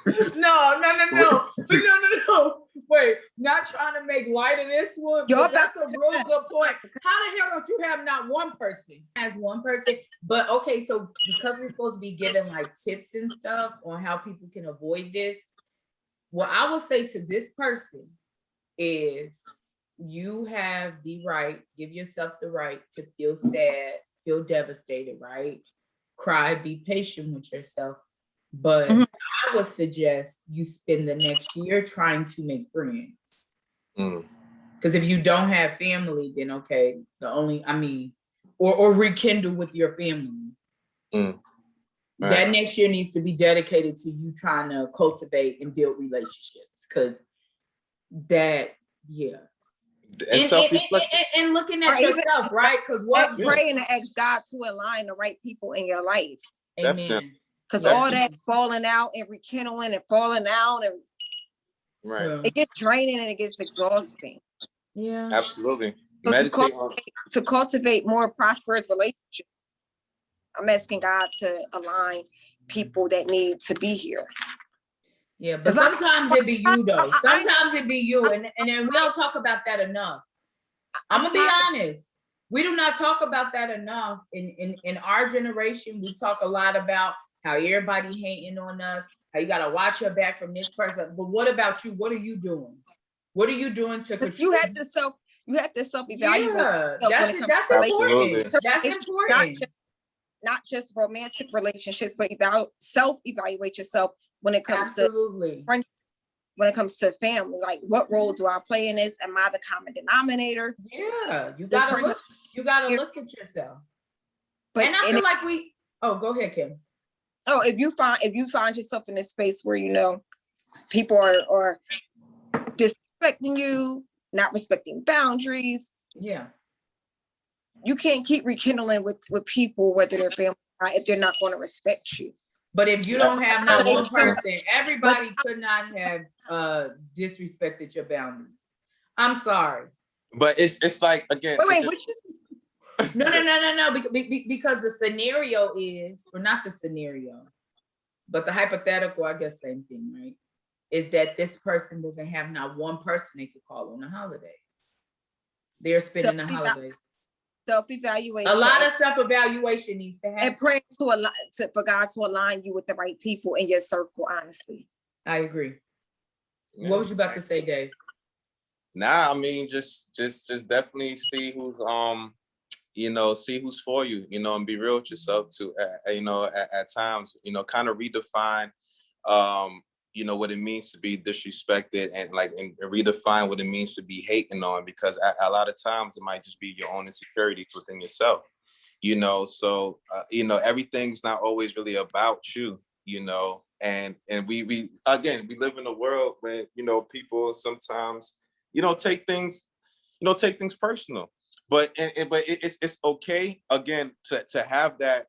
because no. Wait, not trying to make light of this one. But that's a real good point. How the hell don't you have not one person? As one person, but okay. So because we're supposed to be giving like tips and stuff on how people can avoid this, what I would say to this person is, you have the right, give yourself the right to feel sad, feel devastated, right? Cry, be patient with yourself. But I would suggest you spend the next year trying to make friends. Because if you don't have family, then okay, or rekindle with your family. Right. That next year needs to be dedicated to you trying to cultivate and build relationships. Because and looking at yourself, right? Because praying to ask God to align the right people in your life. Amen. Because all that falling out and rekindling and falling out, and it gets draining and it gets exhausting. Yeah, absolutely. So to cultivate more prosperous relationships, I'm asking God to align people that need to be here. Yeah, but sometimes it be you though. Sometimes it be you, and then we don't talk about that enough. I'm gonna be honest. We do not talk about that enough. In our generation, we talk a lot about how everybody hating on us, how you gotta watch your back from this person. But what about you? What are you doing? What are you doing to control? You have to self-evaluate. Yeah, that's important. That's important. Not just romantic relationships, but self-evaluate yourself when it comes to friendship, when it comes to family. Like, what role do I play in this? Am I the common denominator? Yeah, you gotta look at yourself. But And I and feel like go ahead, Kim. if you find yourself in a space where people are disrespecting you, not respecting boundaries, Yeah. you can't keep rekindling with people, whether they're family or not, if they're not going to respect you. But if you don't have not one person, everybody But- could not have disrespected your boundaries. I'm sorry. But it's like, again, Wait, it's what just, you No. Because the scenario is, or not the scenario, but the hypothetical, I guess, same thing, right? Is that this person doesn't have not one person they could call on the holidays. They're spending the holidays. self-evaluation. A lot of self-evaluation needs to happen. And praying for God to align you with the right people in your circle, honestly. I agree. What was you about to say, Dave? Nah, I mean, just definitely see who's see who's for you, and be real with yourself too. At times, kind of redefine, what it means to be disrespected, and redefine what it means to be hating on, because a lot of times it might just be your own insecurities within yourself. So everything's not always really about you. And we again, we live in a world where people sometimes take things personal, but it's okay, again, to have that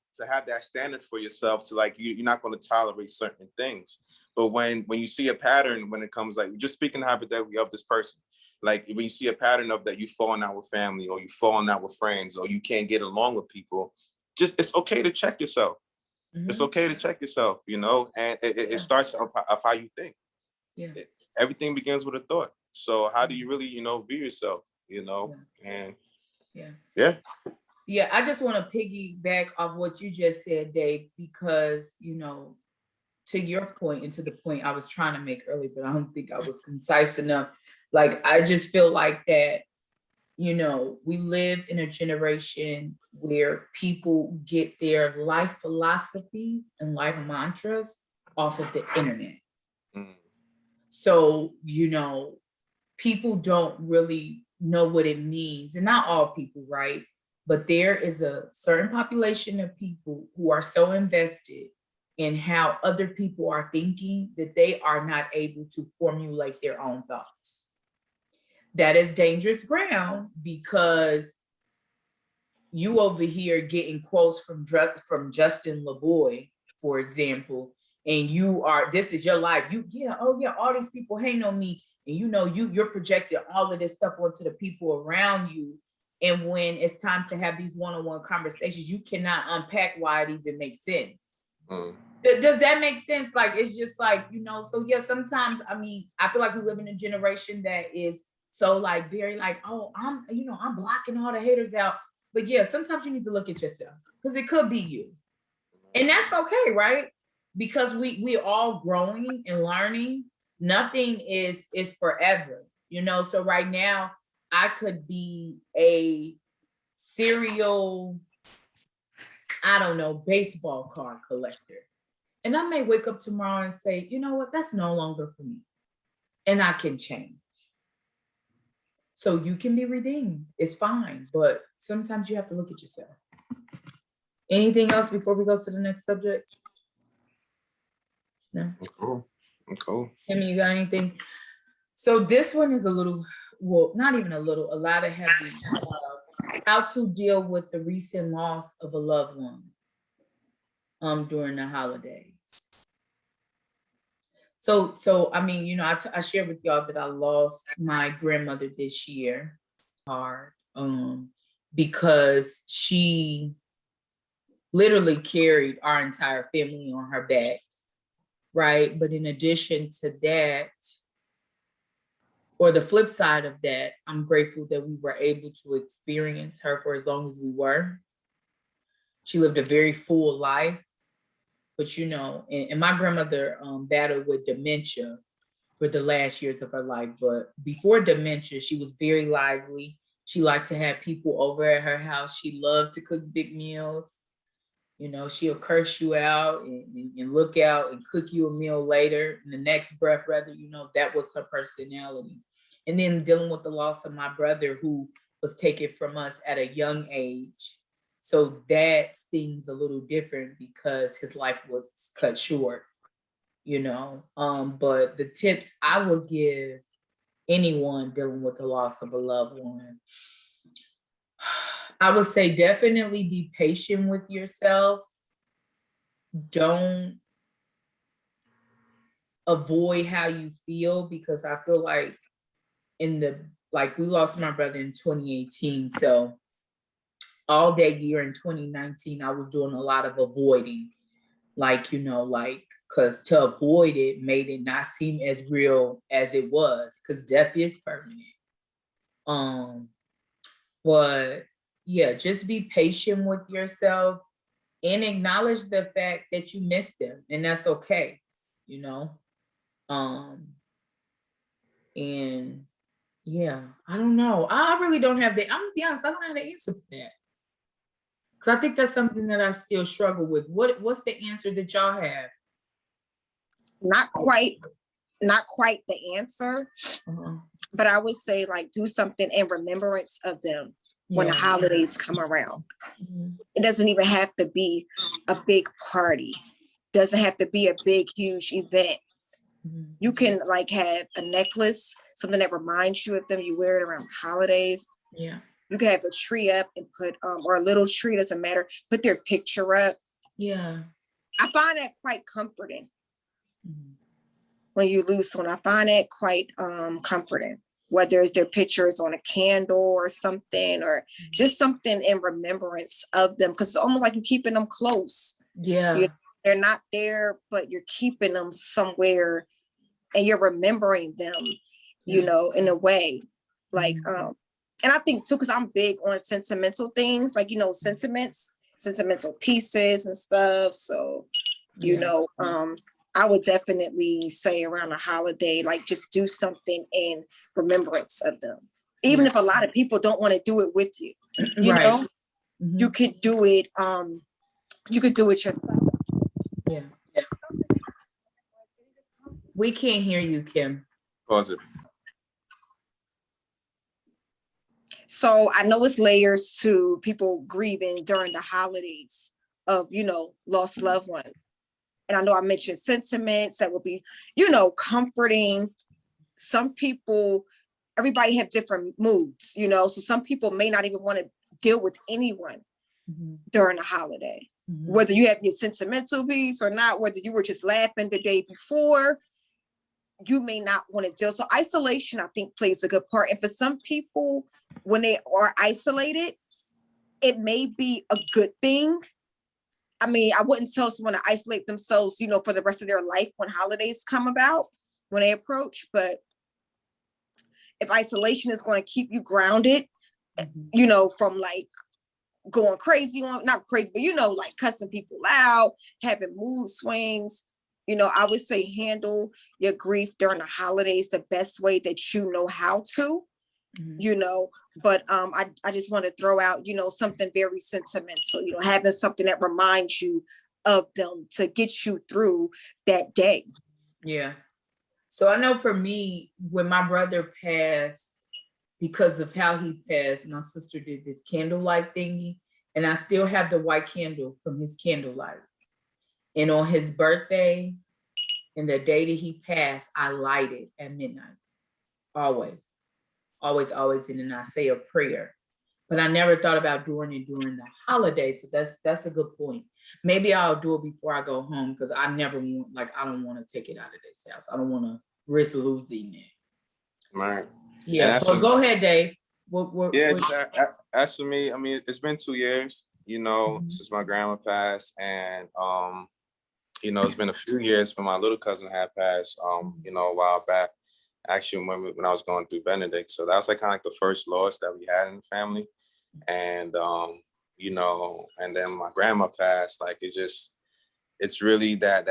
standard for yourself, to you're not going to tolerate certain things. But when you see a pattern, when it comes, like, just speaking hypothetically of this person, like when you see a pattern of that, you falling out with family, or you falling out with friends, or you can't get along with people, it's okay to check yourself. It's okay to check yourself, and it starts of how you think. Yeah. Everything begins with a thought. So how do you really, view yourself, and Yeah, I just want to piggyback off what you just said, Dave, because, to your point and to the point I was trying to make earlier, but I don't think I was concise enough. Like, I just feel like that, we live in a generation where people get their life philosophies and life mantras off of the internet. So, people don't really know what it means, and not all people, right? But there is a certain population of people who are so invested in how other people are thinking that they are not able to formulate their own thoughts. That is dangerous ground, because you over here getting quotes from Justin LaBoy, for example, and this is your life. All these people hating on me, and you're projecting all of this stuff onto the people around you. And when it's time to have these one-on-one conversations, you cannot unpack why it even makes sense. Does that make sense? Like, it's just like, so yeah, sometimes, I mean, I feel like we live in a generation that is so very I'm blocking all the haters out. But yeah, sometimes you need to look at yourself, because it could be you. And that's okay, right? Because we're all growing and learning. Nothing is forever, So right now, I could be a serial, I don't know, baseball card collector. And I may wake up tomorrow and say, you know what, that's no longer for me. And I can change. So you can be redeemed. It's fine. But sometimes you have to look at yourself. Anything else before we go to the next subject? No? Cool. Timmy, you got anything? So this one is a little, well, not even a little, a lot of heavy. How to deal with the recent loss of a loved one during the holidays. So I mean, I shared with y'all that I lost my grandmother this year. Hard, because she literally carried our entire family on her back, right? But in addition to that, or the flip side of that, I'm grateful that we were able to experience her for as long as we were. She lived a very full life, but and my grandmother battled with dementia for the last years of her life. But before dementia, she was very lively. She liked to have people over at her house. She loved to cook big meals. She'll curse you out and look out and cook you a meal later. In the next breath, rather, that was her personality. And then dealing with the loss of my brother, who was taken from us at a young age. So that seems a little different because his life was cut short, you know. But the tips I would give anyone dealing with the loss of a loved one, I would say definitely be patient with yourself. Don't avoid how you feel, because I feel like we lost my brother in 2018. So all that year in 2019, I was doing a lot of avoiding, because to avoid it made it not seem as real as it was, because death is permanent. But yeah, just be patient with yourself and acknowledge the fact that you missed them, and that's okay, you know. And yeah, I don't know. I really don't have I'm gonna be honest, I don't have the answer for that. Because I think that's something that I still struggle with. What's the answer that y'all have? Not quite the answer, but I would say like do something in remembrance of them when the holidays come around. It doesn't even have to be a big party. Doesn't have to be a big, huge event. You can like have a necklace, something that reminds you of them. You wear it around holidays. Yeah. You can have a tree up and put, or a little tree, doesn't matter, put their picture up. Yeah. I find that quite comforting. When you lose someone, I find it quite comforting, whether it's their pictures on a candle or something, or just something in remembrance of them, because it's almost like you're keeping them close. Yeah. They're not there, but you're keeping them somewhere and you're remembering them, you know, in a way. Like, and I think too, because I'm big on sentimental things, like, you know, sentimental pieces and stuff. So, you know, I would definitely say around a holiday, like just do something in remembrance of them. Even if a lot of people don't want to do it with you, you know, you could do it, yourself. Yeah. We can't hear you, Kim. Pause it. So I know it's layers to people grieving during the holidays of, you know, lost loved ones. And I know I mentioned sentiments that will be, you know, comforting. Some people, everybody have different moods, you know, so some people may not even want to deal with anyone during the holiday, whether you have your sentimental piece or not, whether you were just laughing the day before, you may not want to deal. So isolation, I think, plays a good part. And for some people, when they are isolated, it may be a good thing. I mean, I wouldn't tell someone to isolate themselves, you know, for the rest of their life when holidays come about, when they approach. But if isolation is going to keep you grounded, you know, from like going crazy, not crazy, but, you know, like cussing people out, having mood swings, you know, I would say handle your grief during the holidays the best way that you know how to, you know. But I just want to throw out, you know, something very sentimental, you know, having something that reminds you of them to get you through that day. Yeah. So I know for me, when my brother passed, because of how he passed, my sister did this candlelight thingy, and I still have the white candle from his candlelight. And on his birthday and the day that he passed, I light it at midnight. Always. And then I say a prayer. But I never thought about doing it during the holidays. So that's a good point. Maybe I'll do it before I go home, because I never want, I don't want to take it out of this house. I don't want to risk losing it. Right. Yeah, but go ahead, Dave. As for me, I mean, it's been 2 years, you know, since my grandma passed, and you know, it's been a few years when my little cousin had passed, you know, a while back, actually when I was going through Benedict. So that was like kind of like the first loss that we had in the family, and you know, and then my grandma passed. Like it's really that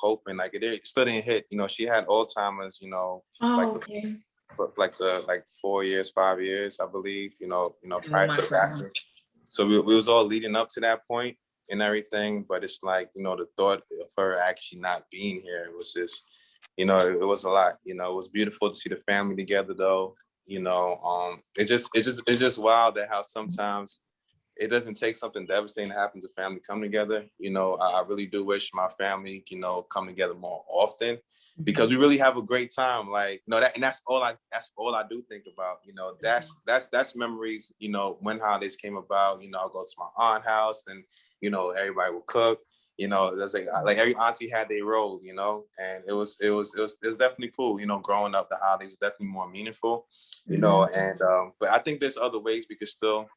coping. Like it still didn't hit. You know, she had Alzheimer's. You know, like 4 years, 5 years, I believe, you know, prior to that. So we was all leading up to that point and everything, but it's like, you know, the thought of her actually not being here, it was just, you know, it was a lot. You know, it was beautiful to see the family together though. You know, it's just wild that how sometimes it doesn't take something devastating to happen to family come together. I really do wish my family, come together more often, because we really have a great time. Like, that's all I do think about. That's memories, when holidays came about. I'll go to my aunt's house and, everybody will cook. That's like every auntie had their role, and it was definitely cool. Growing up, the holidays was definitely more meaningful, and but I think there's other ways we could still,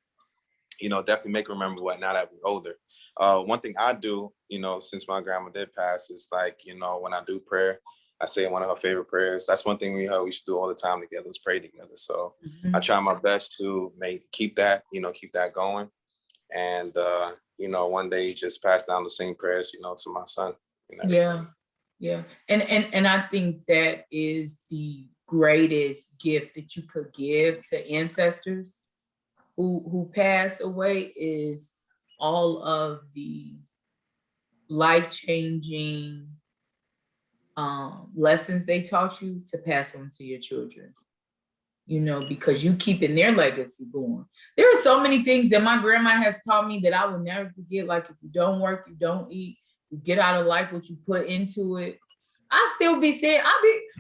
definitely make remember what now that we're older. One thing I do, since my grandma did pass, is like, when I do prayer, I say one of her favorite prayers. That's one thing we used to do all the time together, was pray together. So I try my best to keep that going. And, one day just pass down the same prayers, to my son. Yeah. Yeah. And I think that is the greatest gift that you could give to ancestors who pass away, is all of the life-changing lessons they taught you to pass on to your children, because you keeping their legacy going. There are so many things that my grandma has taught me that I will never forget. Like, if you don't work, you don't eat, you get out of life what you put into it. I still be saying,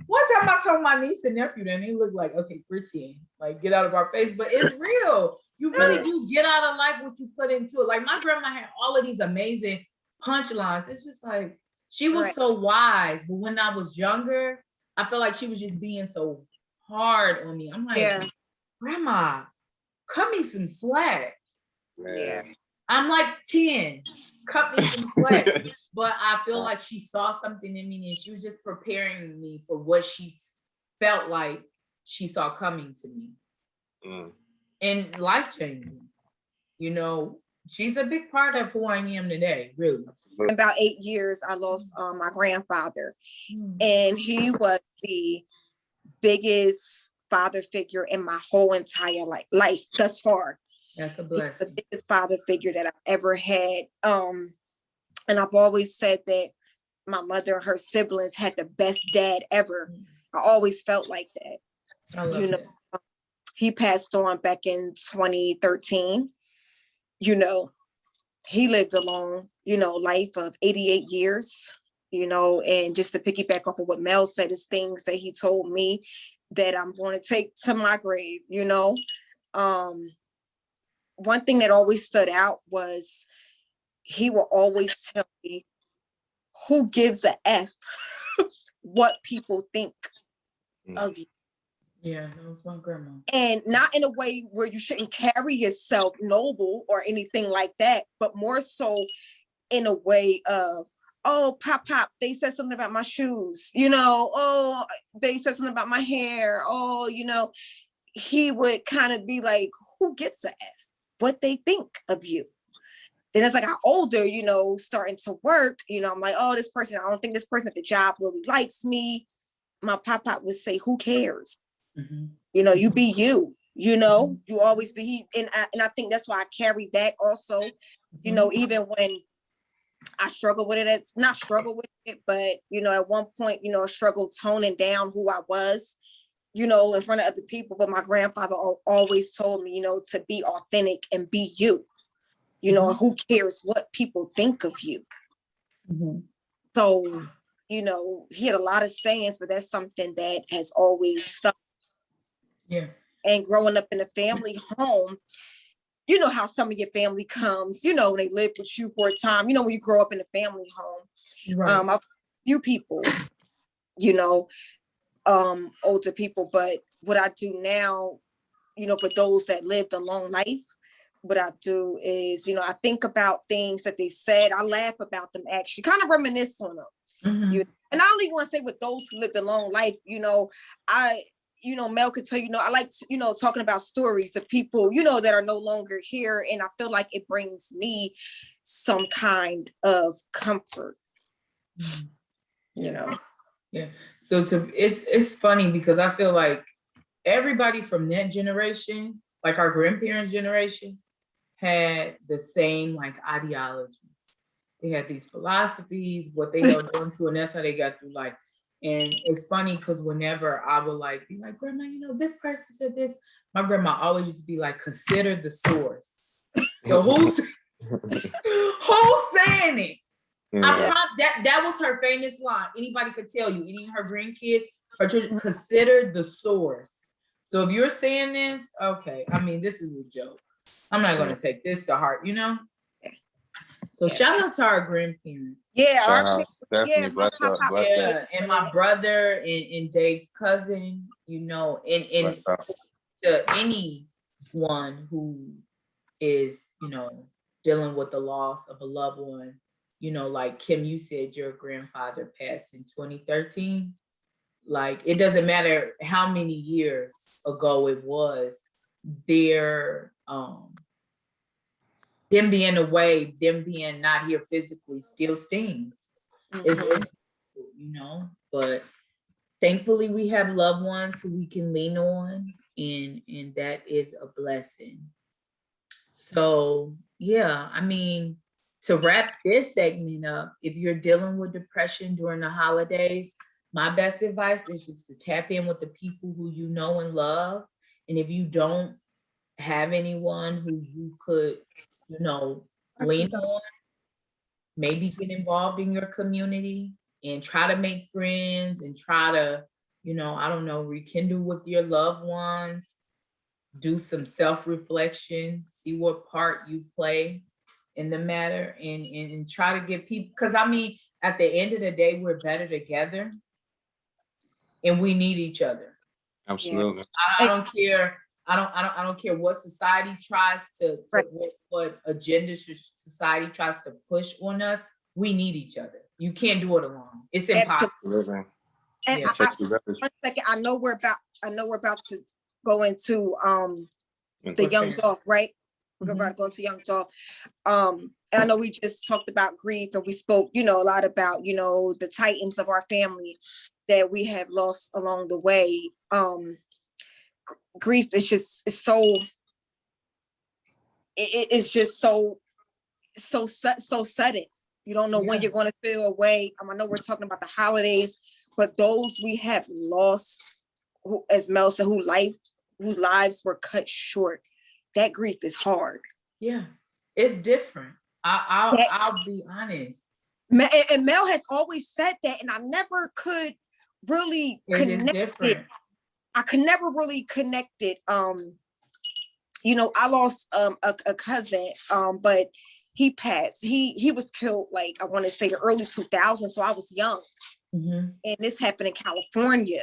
one time I told my niece and nephew, and they look like, okay, pretend, like, get out of our face, but it's real. You really do get out of life what you put into it. Like, my grandma had all of these amazing punchlines. It's just like, she was so wise, but when I was younger, I felt like she was just being so hard on me. I'm like, Grandma, cut me some slack. Yeah. I'm like 10, cut me some slack. But I feel like she saw something in me, and she was just preparing me for what she felt like she saw coming to me. And life-changing. She's a big part of who I am today, really. About 8 years, I lost my grandfather, and he was the biggest father figure in my whole entire life thus far. That's a blessing. The biggest father figure that I've ever had. And I've always said that my mother and her siblings had the best dad ever. I always felt like that. I love that. He passed on back in 2013. He lived a long, life of 88 years, and just to piggyback off of what Mel said, is things that he told me that I'm going to take to my grave. One thing that always stood out was he will always tell me, who gives a F what people think of you? Yeah, that was my grandma. And not in a way where you shouldn't carry yourself noble or anything like that, but more so in a way of, oh, pop, they said something about my shoes, oh, they said something about my hair. Oh, he would kind of be like, who gives a F what they think of you? Then as I got older, starting to work, I'm like, oh, this person, I don't think this person at the job really likes me. My pop would say, who cares? You be you, you always be. And I think that's why I carry that also, even when I struggle with it, it's not struggle with it, but, at one point, I struggled toning down who I was, in front of other people. But my grandfather always told me, to be authentic and be you. Who cares what people think of you? So, he had a lot of sayings, but that's something that has always stuck. Yeah. And growing up in a family home, how some of your family comes, when they live with you for a time, when you grow up in a family home, right. A few people, older people, but what I do now, for those that lived a long life, what I do is, I think about things that they said. I laugh about them, actually, kind of reminisce on them. And I only want to say with those who lived a long life, Mel could tell I like, talking about stories of people, that are no longer here. And I feel like it brings me some kind of comfort, Yeah. So it's funny because I feel like everybody from that generation, like our grandparents' generation, had the same like ideologies. They had these philosophies, what they held on to, and that's how they got through life. And it's funny because whenever I would be like, Grandma, this person said this, my grandma always used to be like, consider the source. So who's saying it? Yeah. That was her famous line. Anybody could tell you, any of her grandkids, her children, consider the source. So if you're saying this, okay, I mean, this is a joke. I'm not gonna take this to heart, you know? So shout out to our grandparents. Yeah, Shout our out. Definitely bless up. Bless up. Yeah, and my brother and Dave's cousin, you know, and Bless up. to anyone who is, you know, dealing with the loss of a loved one, you know, like Kim, you said your grandfather passed in 2013. Like, it doesn't matter how many years ago it was, them being away, them being not here physically still stings. It's you know, but thankfully we have loved ones who we can lean on, and that is a blessing. So yeah, I mean, to wrap this segment up, if you're dealing with depression during the holidays, my best advice is just to tap in with the people who you know and love. And if you don't have anyone who you could, you know, lean on, maybe get involved in your community and try to make friends and try to, you know, I don't know, rekindle with your loved ones, do some self-reflection, see what part you play in the matter, and try to get people, because I mean, at the end of the day, we're better together and we need each other. Absolutely. I don't care. I don't care what society tries to Right. what agenda society tries to push on us. We need each other. You can't do it alone. It's impossible. Absolutely. And Yeah. one second, I know we're about to go into the Young Dolph, right? We're about to go into Young Dolph. And I know we just talked about grief, and we spoke, you know, a lot about, you know, the titans of our family that we have lost along the way. Grief is just, it's so, it's just so sudden. You don't know when you're going to feel away. I know we're talking about the holidays, but those we have lost, who, as Mel said, whose lives were cut short, that grief is hard. Yeah, it's different. I'll be honest. And Mel has always said that, and I never could really connect it. I could never really connect it. You know, I lost a cousin, but he passed. He was killed, like, I want to say the early 2000s, so I was young. And this happened in California.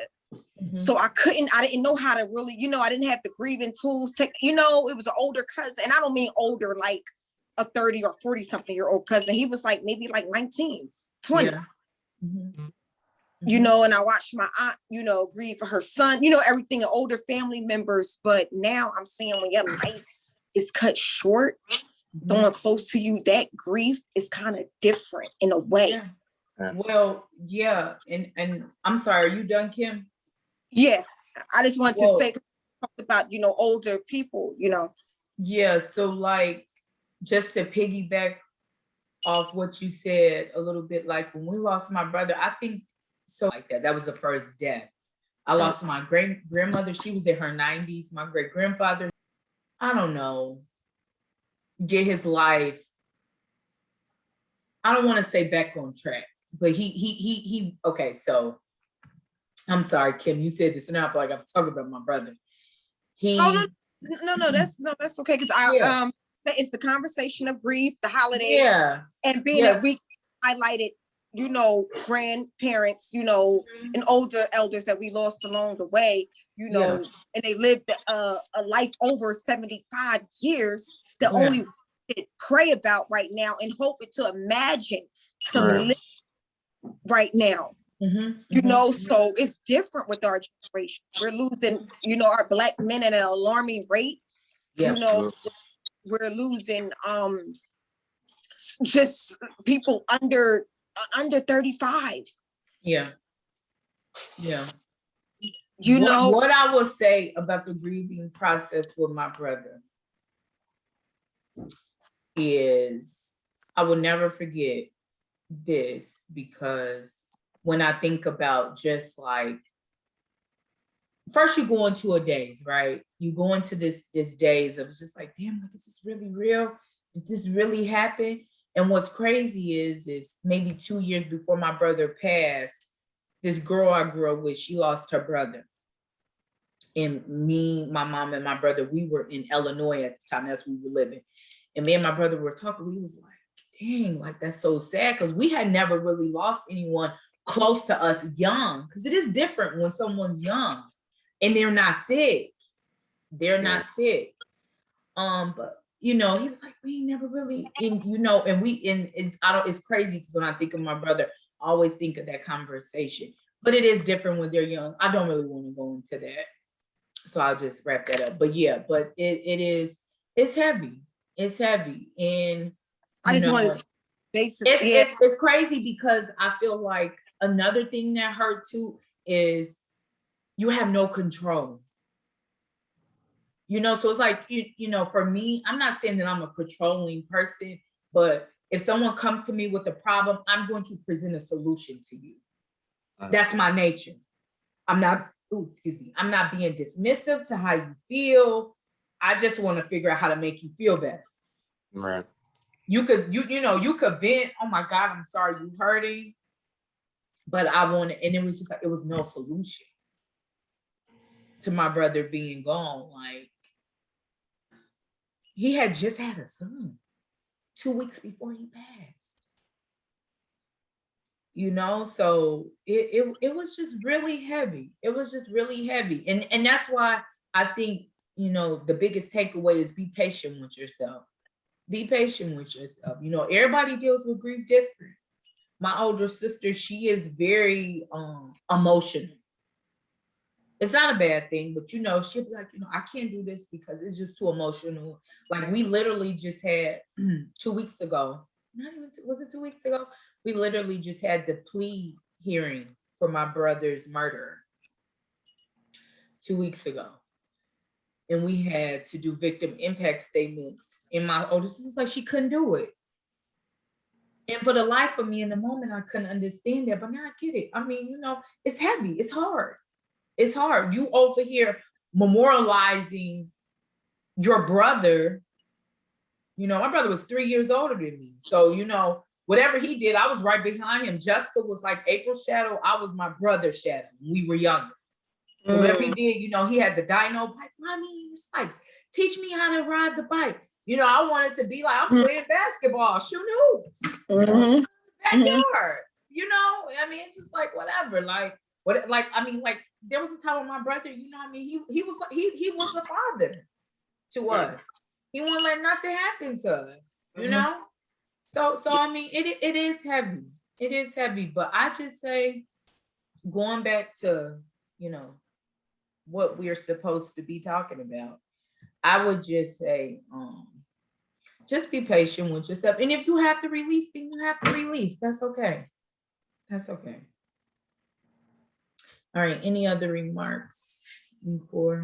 So I didn't know how to really, you know, I didn't have the grieving tools to, you know, it was an older cousin. And I don't mean older, like a 30 or 40 something year old cousin. He was like, maybe like 19, 20. You know, and I watched my aunt, you know, grieve for her son, you know, everything, older family members. But now I'm saying, when your life is cut short, someone close to you, that grief is kind of different in a way. Well, yeah. And I'm sorry, are you done, Kim? Yeah, I just wanted to say about, you know, older people, you know. Yeah, so like, just to piggyback off what you said a little bit, like when we lost my brother, I think so like that was the first death. I lost my grandmother. She was in her 90s. My great grandfather, I don't know, get his life, I don't want to say back on track, but he okay, so I'm sorry, Kim, you said this, and now I feel like I'm talking about my brother. No, that's okay, because it's the conversation of grief, the holidays, and being that we highlighted, you know, grandparents, you know, and older elders that we lost along the way, you know, and they lived a life over 75 years that only we pray about right now and hope to imagine to live right now. You know, so it's different with our generation. We're losing, you know, our Black men at an alarming rate. You know, we're losing just people under 35. You know what I will say about the grieving process with my brother is I will never forget this, because when I think about just like, first you go into a daze, right? You go into this daze of, it's just like, damn, like, is this really real? did this really happen? And what's crazy is maybe 2 years before my brother passed, this girl I grew up with, she lost her brother. And me, my mom, and my brother, we were in Illinois at the time. That's where we were living. And me and my brother were talking. We was like, dang, like that's so sad, because we had never really lost anyone close to us young, because it is different when someone's young and they're not sick. They're not sick. But you know, he was like, we never really, and you know, and it's crazy because when I think of my brother, I always think of that conversation. But it is different when they're young. I don't really want to go into that, so I'll just wrap that up. But yeah, but it's heavy. It's heavy, and I just wanted to it's crazy because I feel like another thing that hurt too is you have no control. You know, so it's like, you know, for me, I'm not saying that I'm a controlling person, but if someone comes to me with a problem, I'm going to present a solution to you. That's my nature. I'm not being dismissive to how you feel. I just want to figure out how to make you feel better. Right. You could vent, oh my God, I'm sorry you hurting. But and it was just like, it was no solution to my brother being gone. Like, he had just had a son 2 weeks before he passed. You know, so it was just really heavy. It was just really heavy. And that's why I think, you know, the biggest takeaway is be patient with yourself. Be patient with yourself. You know, everybody deals with grief different. My older sister, she is very emotional. It's not a bad thing, but you know, she'll be like, you know, I can't do this because it's just too emotional. Like, we literally just had 2 weeks ago, was it 2 weeks ago? We literally just had the plea hearing for my brother's murder 2 weeks ago. And we had to do victim impact statements. And my oldest sister's like, she couldn't do it. And for the life of me in the moment, I couldn't understand that, but now I get it. I mean, you know, it's heavy, it's hard. It's hard. You over here memorializing your brother. You know, my brother was 3 years older than me. So, you know, whatever he did, I was right behind him. Jessica was like April's shadow. I was my brother's shadow when we were younger. So whatever he did, you know, he had the dyno bike. Mommy, Spikes, teach me how to ride the bike. You know, I wanted to be like, I'm playing basketball, shooting hoops. Backyard. You know, I mean, it's just like whatever. Like, I mean, like, there was a time when my brother, you know, I mean, he was like, he was a father to us. He wouldn't let nothing happen to us, you know? So I mean, it is heavy. It is heavy. But I just say, going back to, you know, what we're supposed to be talking about, I would just say, just be patient with yourself. And if you have to release, then you have to release. That's okay. That's okay. All right. Any other remarks before?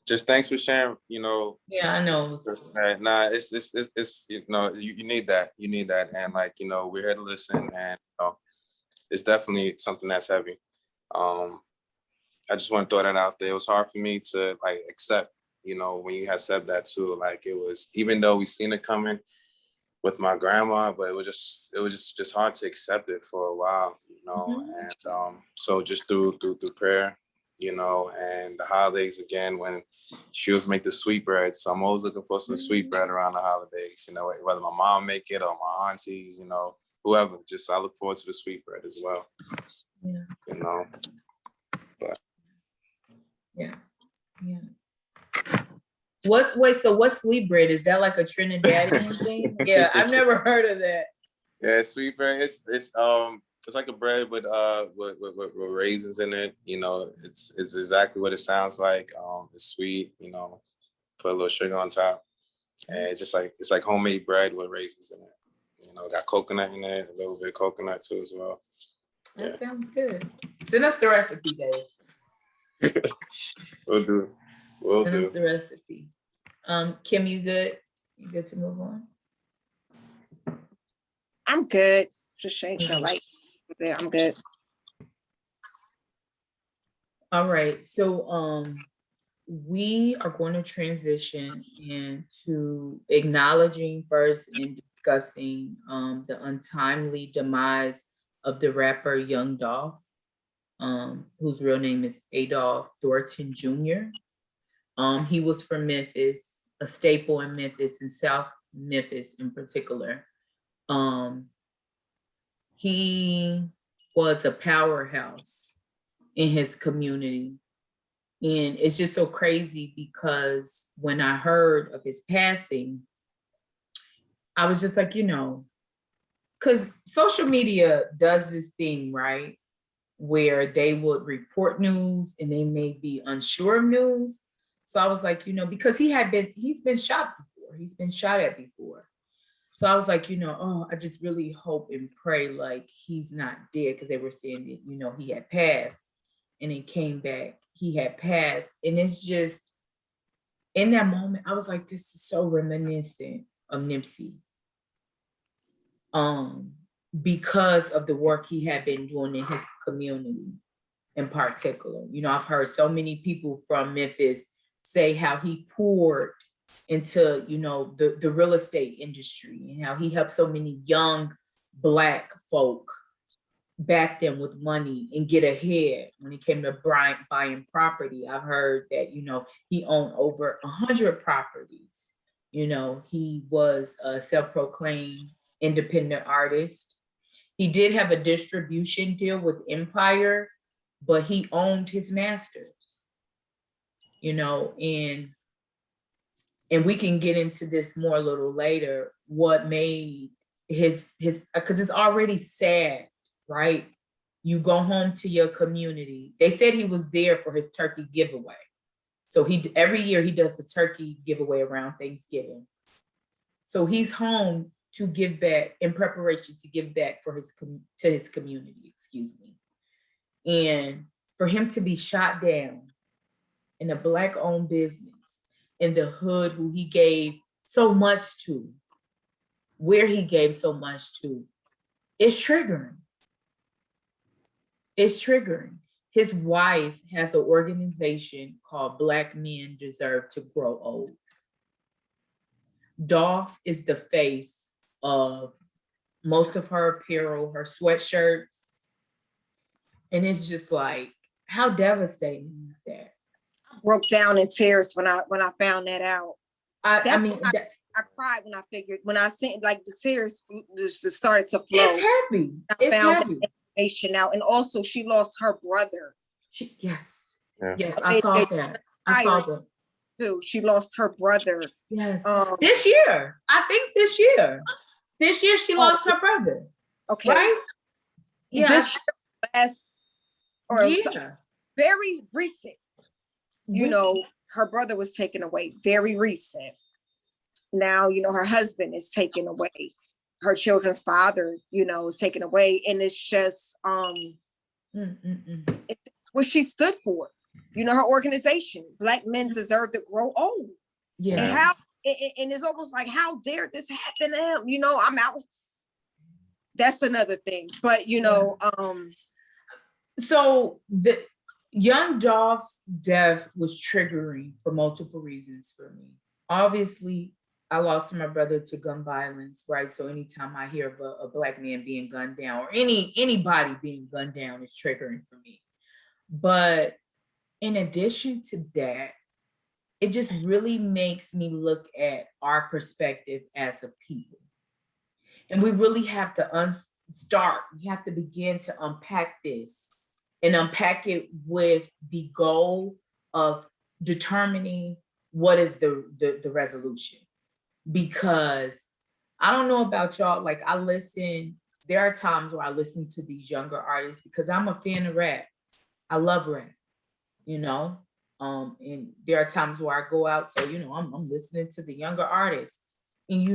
Just thanks for sharing. You know. Yeah, I know. Nah, it's you know, you need that. You need that, and like, you know, we're here to listen, and you know, it's definitely something that's heavy. I just want to throw that out there. It was hard for me to like accept, you know, when you had said that too. Like, it was, even though we seen it coming with my grandma, but it was just hard to accept it for a while, you know. And so just through prayer, you know, and the holidays again, when she was make the sweetbread. So I'm always looking for some sweetbread around the holidays, you know, whether my mom make it or my aunties, you know, whoever. Just I look forward to the sweetbread as well. Yeah. You know. But yeah. So what's sweetbread? Is that like a Trinidadian thing? Yeah, I've never heard of that. Yeah, sweetbread. It's like a bread with raisins in it. You know, it's exactly what it sounds like. It's sweet. You know, put a little sugar on top, and it's like homemade bread with raisins in it. You know, got coconut in it, a little bit of coconut too as well. That sounds good. Send us the recipe, Dave. We'll do. Send us the recipe. Kim, you good? You good to move on? I'm good. Just change the light. I'm good. All right. So we are going to transition into acknowledging first and discussing the untimely demise of the rapper Young Dolph, whose real name is Adolph Thornton Jr. He was from Memphis, a staple in Memphis and South Memphis in particular. He was a powerhouse in his community. And it's just so crazy because when I heard of his passing, I was just like, because social media does this thing, right? Where they would report news and they may be unsure of news. So I was like, because he's been shot before, he's been shot at before. So I was like, I just really hope and pray like he's not dead, because they were saying that, he had passed, and he came back, he had passed. And it's just, in that moment, I was like, this is so reminiscent of Nipsey. Because of the work he had been doing in his community in particular. I've heard so many people from Memphis say how he poured into, the real estate industry, and how he helped so many young Black folk back then with money and get ahead when it came to buying property. I've heard that, he owned over 100 properties. He was a self-proclaimed independent artist. He did have a distribution deal with Empire, but he owned his masters, and we can get into this more a little later, what made his, because it's already sad, right? You go home to your community. They said he was there for his turkey giveaway. So every year he does a turkey giveaway around Thanksgiving. So he's home to give back, in preparation to give back to his community, excuse me. And for him to be shot down in a Black-owned business in the hood, who he gave so much to, where he gave so much to, it's triggering. It's triggering. His wife has an organization called Black Men Deserve to Grow Old. Dolph is the face of most of her apparel, her sweatshirts. And it's just like, how devastating is that? Broke down in tears when I found that out. I cried when I seen, like, the tears just started to flow. It's heavy. I found that information out, and also she lost her brother. Yes, Yeah. yes, I saw that. I saw that too. She lost her brother. Yes, this year. I think this year. This year she lost her brother. Okay, right? Yeah. This year, very recent. Her brother was taken away, very recent. Now, her husband is taken away. Her children's father, is taken away. And it's just it's what she stood for. Her organization, Black Men Deserve to Grow Old. Yeah. And it's almost like, how dare this happen to him? I'm out. That's another thing. But so the Young Dolph's death was triggering for multiple reasons for me. Obviously, I lost my brother to gun violence, right? So anytime I hear of a Black man being gunned down, or anybody being gunned down, is triggering for me. But in addition to that, it just really makes me look at our perspective as a people. And we really have to we have to begin to unpack this, and unpack it with the goal of determining what is the resolution. Because I don't know about y'all, like, there are times where I listen to these younger artists because I'm a fan of rap. I love rap, and there are times where I go out, so, I'm listening to the younger artists. And,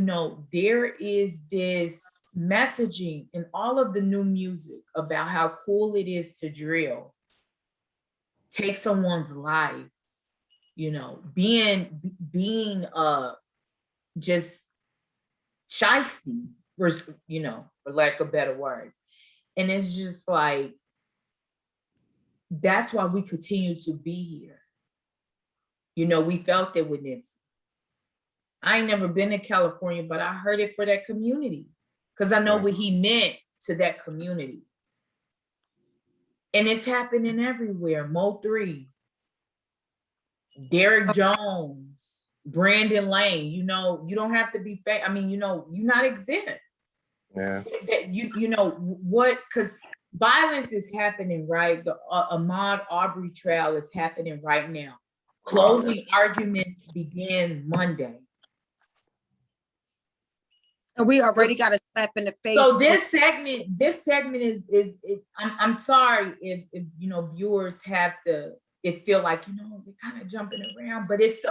there is this messaging in all of the new music about how cool it is to drill, take someone's life, being just shiesty, for lack of better words. And it's just like, that's why we continue to be here. We felt it with Nipsey. I ain't never been to California, but I heard it for that community because I know what he meant to that community. And it's happening everywhere. Mo3, Derek Jones, Brandon Lane, you don't have to be fake. I mean, you're not exempt. Yeah. What, because violence is happening, right? The Ahmaud Arbery trial is happening right now. Closing arguments began Monday. And we already got a slap in the face. So this segment is I'm sorry if viewers have to feel like we're kind of jumping around, but it's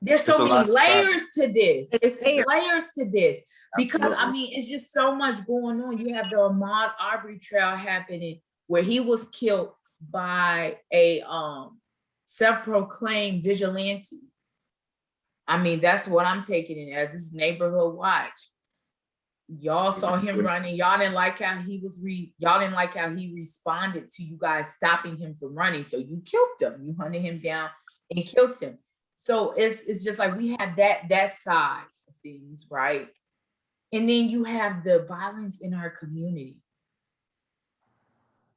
there's so many layers to this. It's layers to this because I mean it's just so much going on. You have the Ahmaud Arbery trial happening where he was killed by a self-proclaimed vigilante. I mean, that's what I'm taking it as. This is neighborhood watch. Y'all saw him running. Y'all didn't like how he responded to you guys stopping him from running. So you killed him. You hunted him down and killed him. So it's just like we have that side of things, right? And then you have the violence in our community.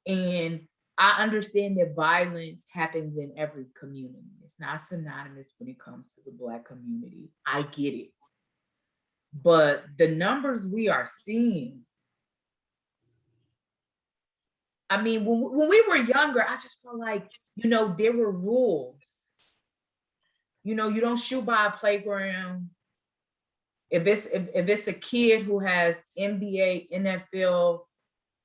And I understand that violence happens in every community. It's not synonymous when it comes to the Black community. I get it. But the numbers we are seeing, I mean, when we were younger, I just felt like, there were rules. You don't shoot by a playground. If it's a kid who has NBA, NFL,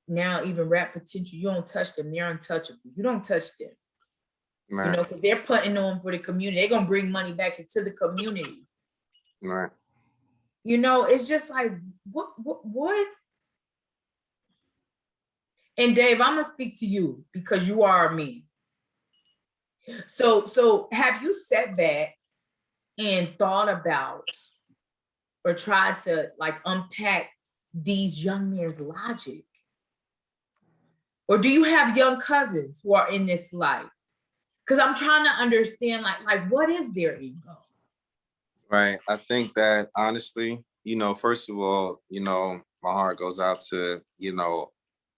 now even rap potential, you don't touch them. They're untouchable. You don't touch them. Right. Because they're putting on for the community. They're gonna bring money back into the community. Right. It's just like what? And Dave, I'm gonna speak to you because you are me. So have you sat back and thought about or tried to unpack these young men's logic? Or do you have young cousins who are in this life? Because I'm trying to understand, what is their ego? Right. I think that honestly, first of all, my heart goes out to,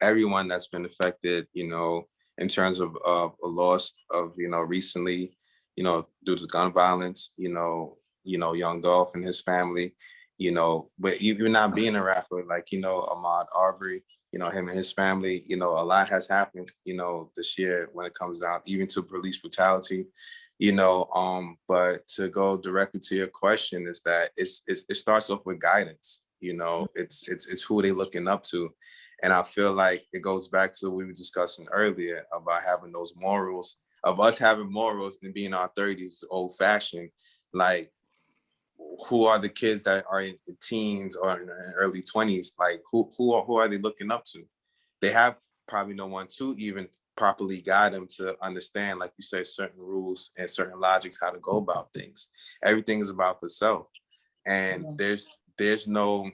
everyone that's been affected, in terms of a loss of, recently, due to gun violence, Young Dolph and his family, but even not being a rapper, Ahmaud Arbery, him and his family, a lot has happened, this year when it comes down even to police brutality, but to go directly to your question is that it starts off with guidance, it's who they looking up to. And I feel like it goes back to what we were discussing earlier about having those morals, of us having morals and being in our 30s, old fashioned, who are the kids that are in the teens or in the early 20s? Who are they looking up to? They have probably no one to even properly guide them to understand, like you said, certain rules and certain logics, how to go about things. Everything is about the self. And there's no,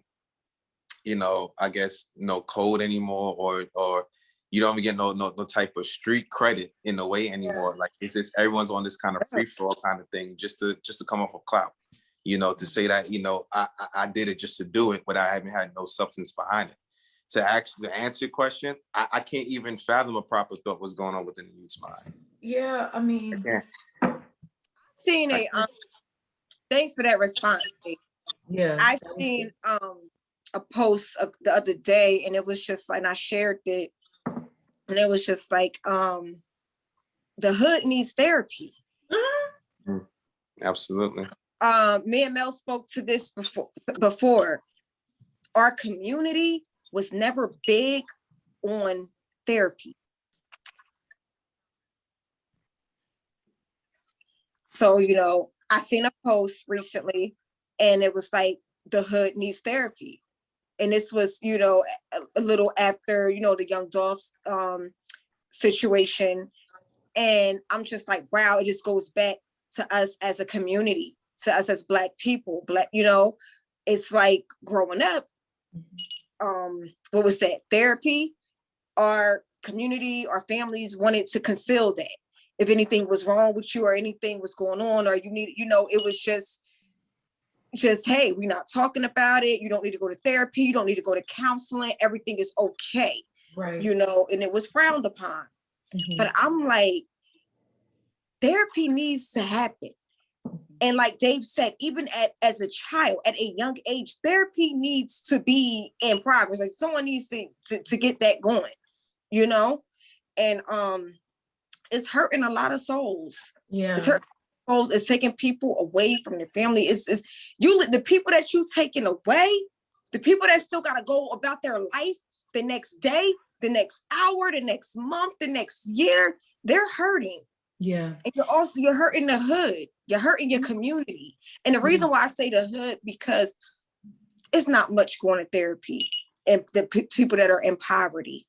I guess, no code anymore, or you don't even get no type of street credit in a way anymore. It's just everyone's on this kind of free for all kind of thing just to come off a clout. To say that, I did it just to do it, but I haven't had no substance behind it. To actually answer your question, I can't even fathom a proper thought what's going on within the youth's mind. Yeah, I mean, seen thanks for that response. Yeah, I've seen a post the other day, and it was just like, I shared it, and it was just like, the hood needs therapy. Mm-hmm. Absolutely. Me and Mel spoke to this before. Our community was never big on therapy. So, I seen a post recently, and it was like, the hood needs therapy. And this was, a little after, the Young Dolph's situation. And I'm just like, wow, it just goes back to us as a community, to us as Black people. It's like growing up, what was that? Therapy. Our community, our families wanted to conceal that. if anything was wrong with you or anything was going on, or you need, it was just, hey, we're not talking about it. You don't need to go to therapy. You don't need to go to counseling. Everything is okay. Right. And it was frowned upon. Mhm. But I'm like, therapy needs to happen. And like Dave said, even as a child, at a young age, therapy needs to be in progress. Like someone needs to get that going, and it's hurting a lot of souls. Yeah. It's hurting souls. It's taking people away from their family. It's the people that you taking away, the people that still got to go about their life the next day, the next hour, the next month, the next year, they're hurting. Yeah. And you're hurting the hood. You're hurting your community. And the reason why I say the hood, because it's not much going to therapy and the people that are in poverty.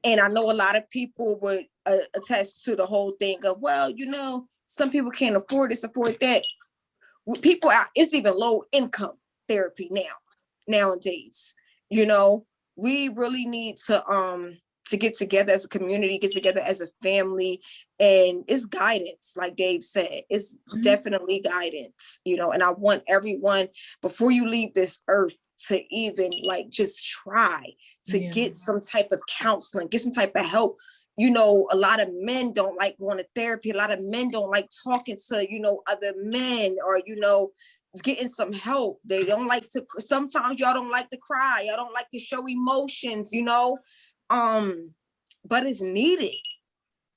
And I know a lot of people would attest to the whole thing of, well, some people can't afford this, afford that. People out, it's even low income therapy nowadays. We really need to get together as a community, get together as a family, and it's guidance, like Dave said. It's definitely guidance, and I want everyone, before you leave this earth, to even just try to get some type of counseling, get some type of help. A lot of men don't like going to therapy. A lot of men don't like talking to, other men, or, getting some help. They don't like to, sometimes y'all don't like to cry. Y'all don't like to show emotions, but it's needed.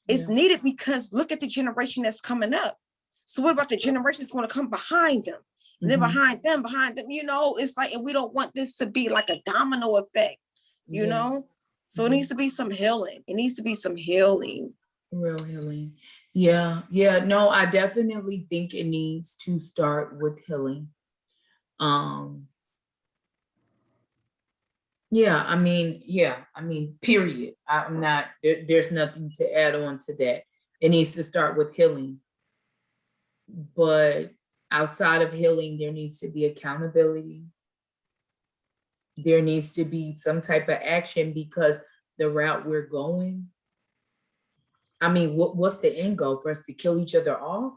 It's needed, because look at the generation that's coming up. So what about the generation that's going to come behind them? And then behind them, it's like, and we don't want this to be like a domino effect, So it needs to be some healing. It needs to be some healing. Real healing. Yeah. Yeah. No, I definitely think it needs to start with healing. Period. I'm not, there's nothing to add on to that. It needs to start with healing. But outside of healing, there needs to be accountability. There needs to be some type of action, because the route we're going, what's the end goal? For us to kill each other off?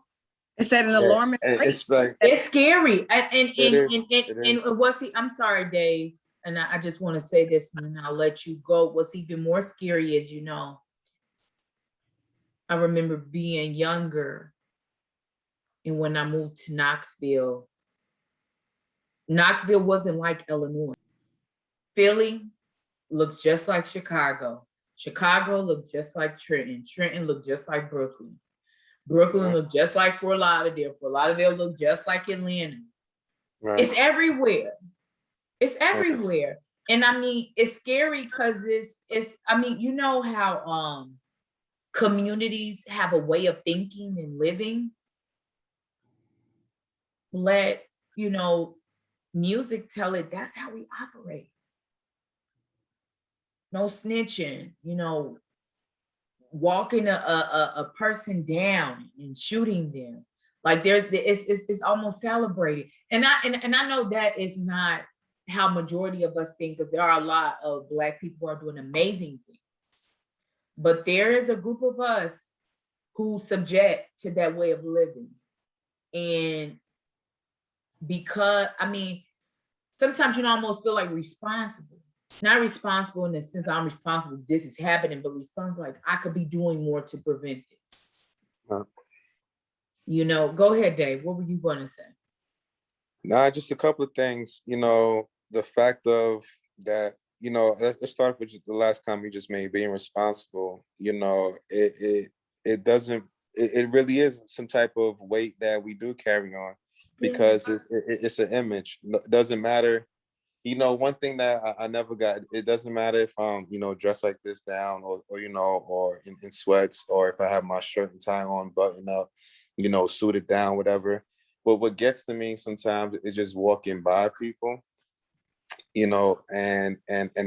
Is that an alarming? It's like, it's scary. And what's I'm sorry, Dave, and I just want to say this, and then I'll let you go. What's even more scary is, I remember being younger, and when I moved to Knoxville wasn't like Illinois. Philly looked just like Chicago. Chicago looked just like Trenton. Trenton looked just like Brooklyn. Brooklyn looked just like Fort Lauderdale. Fort Lauderdale looked just like Atlanta. Right. It's everywhere. It's everywhere. And it's scary, because it's how communities have a way of thinking and living. Let music tell it, that's how we operate. No snitching, walking a person down and shooting them. Like it's almost celebrated. And I know that is not how majority of us think, because there are a lot of Black people who are doing amazing things. But there is a group of us who subject to that way of living. And because, sometimes you almost feel like responsible. Not responsible in the sense I'm responsible, this is happening, but responsible, like I could be doing more to prevent this. Go ahead, Dave. What were you going to say? Nah, just a couple of things. The fact of that, let's start with the last comment you just made, being responsible. It really is some type of weight that we do carry on, because it's an image. It doesn't matter. One thing that I never got, it doesn't matter if I'm, dressed like this down, or in sweats, or if I have my shirt and tie on, button up, suited down, whatever. But what gets to me sometimes is just walking by people, and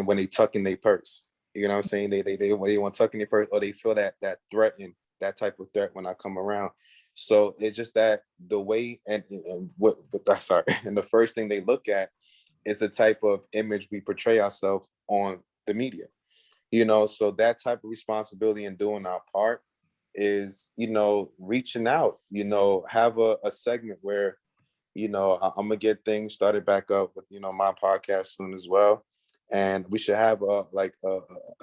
when they tuck in their purse, what I'm saying? They want to tuck in their purse, or they feel that threatened, that type of threat when I come around. So it's just that the way and the first thing they look at is the type of image we portray ourselves on the media, so that type of responsibility and doing our part is, reaching out, have a segment where, I'm gonna get things started back up with, my podcast soon as well. And we should have a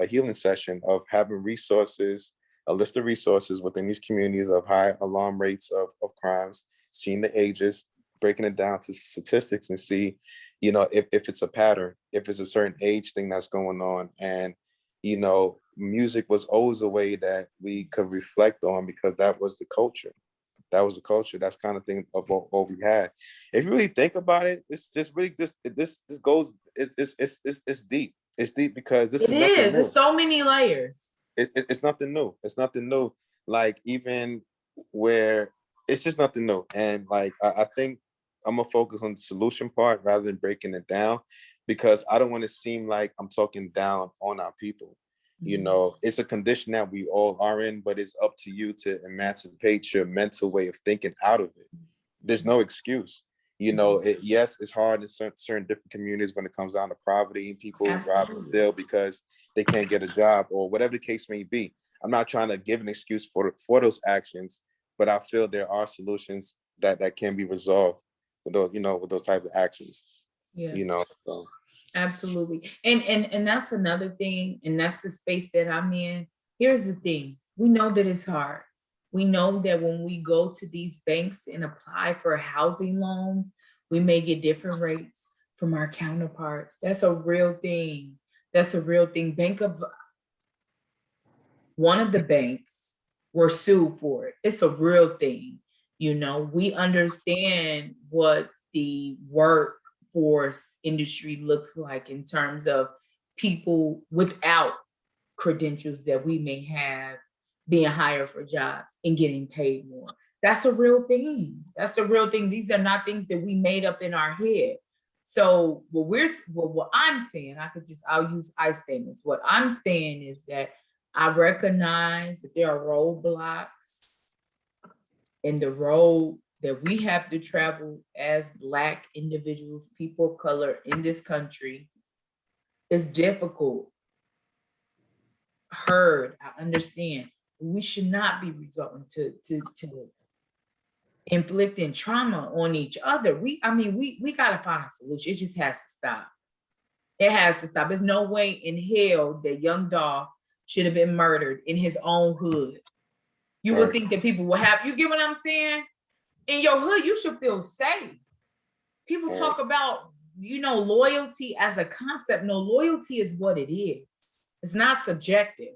healing session of having resources, a list of resources within these communities of high alarm rates of crimes, seeing the ages, breaking it down to statistics and see, if it's a pattern, if it's a certain age thing that's going on. And, music was always a way that we could reflect on because that was the culture. That was the culture. That's kind of thing of what we had. If you really think about it, it's just really this goes it's deep. It's deep because this It is nothing is. new. There's so many layers. It's nothing new. It's nothing new. Like even where it's just nothing new. And like I think I'm gonna focus on the solution part rather than breaking it down because I don't want to seem like I'm talking down on our people. It's a condition that we all are in, but it's up to you to emancipate your mental way of thinking out of it. There's no excuse. Yes, it's hard in certain different communities when it comes down to poverty and people rob and Absolutely. steal because they can't get a job or whatever the case may be. I'm not trying to give an excuse for those actions, but I feel there are solutions that can be resolved with those, with those type of actions. Yeah. So. Absolutely. And that's another thing, and that's the space that I'm in. Here's the thing. We know that it's hard. We know that when we go to these banks and apply for housing loans, we may get different rates from our counterparts. That's a real thing. That's a real thing. One of the banks were sued for it. It's a real thing. We understand what the workforce industry looks like in terms of people without credentials that we may have being hired for jobs and getting paid more. That's a real thing. That's a real thing. These are not things that we made up in our head. So what I'm saying, I'll use I statements. What I'm saying is that I recognize that there are roadblocks in the road that we have to travel as Black individuals, people of color in this country. Is difficult. Heard, I understand. We should not be resorting to inflicting trauma on each other. We gotta find a solution. It just has to stop. It has to stop. There's no way in hell that young Dolph should have been murdered in his own hood. You would think that people will have, you get what I'm saying? In your hood, you should feel safe. People talk about, loyalty as a concept. No, loyalty is what it is. It's not subjective.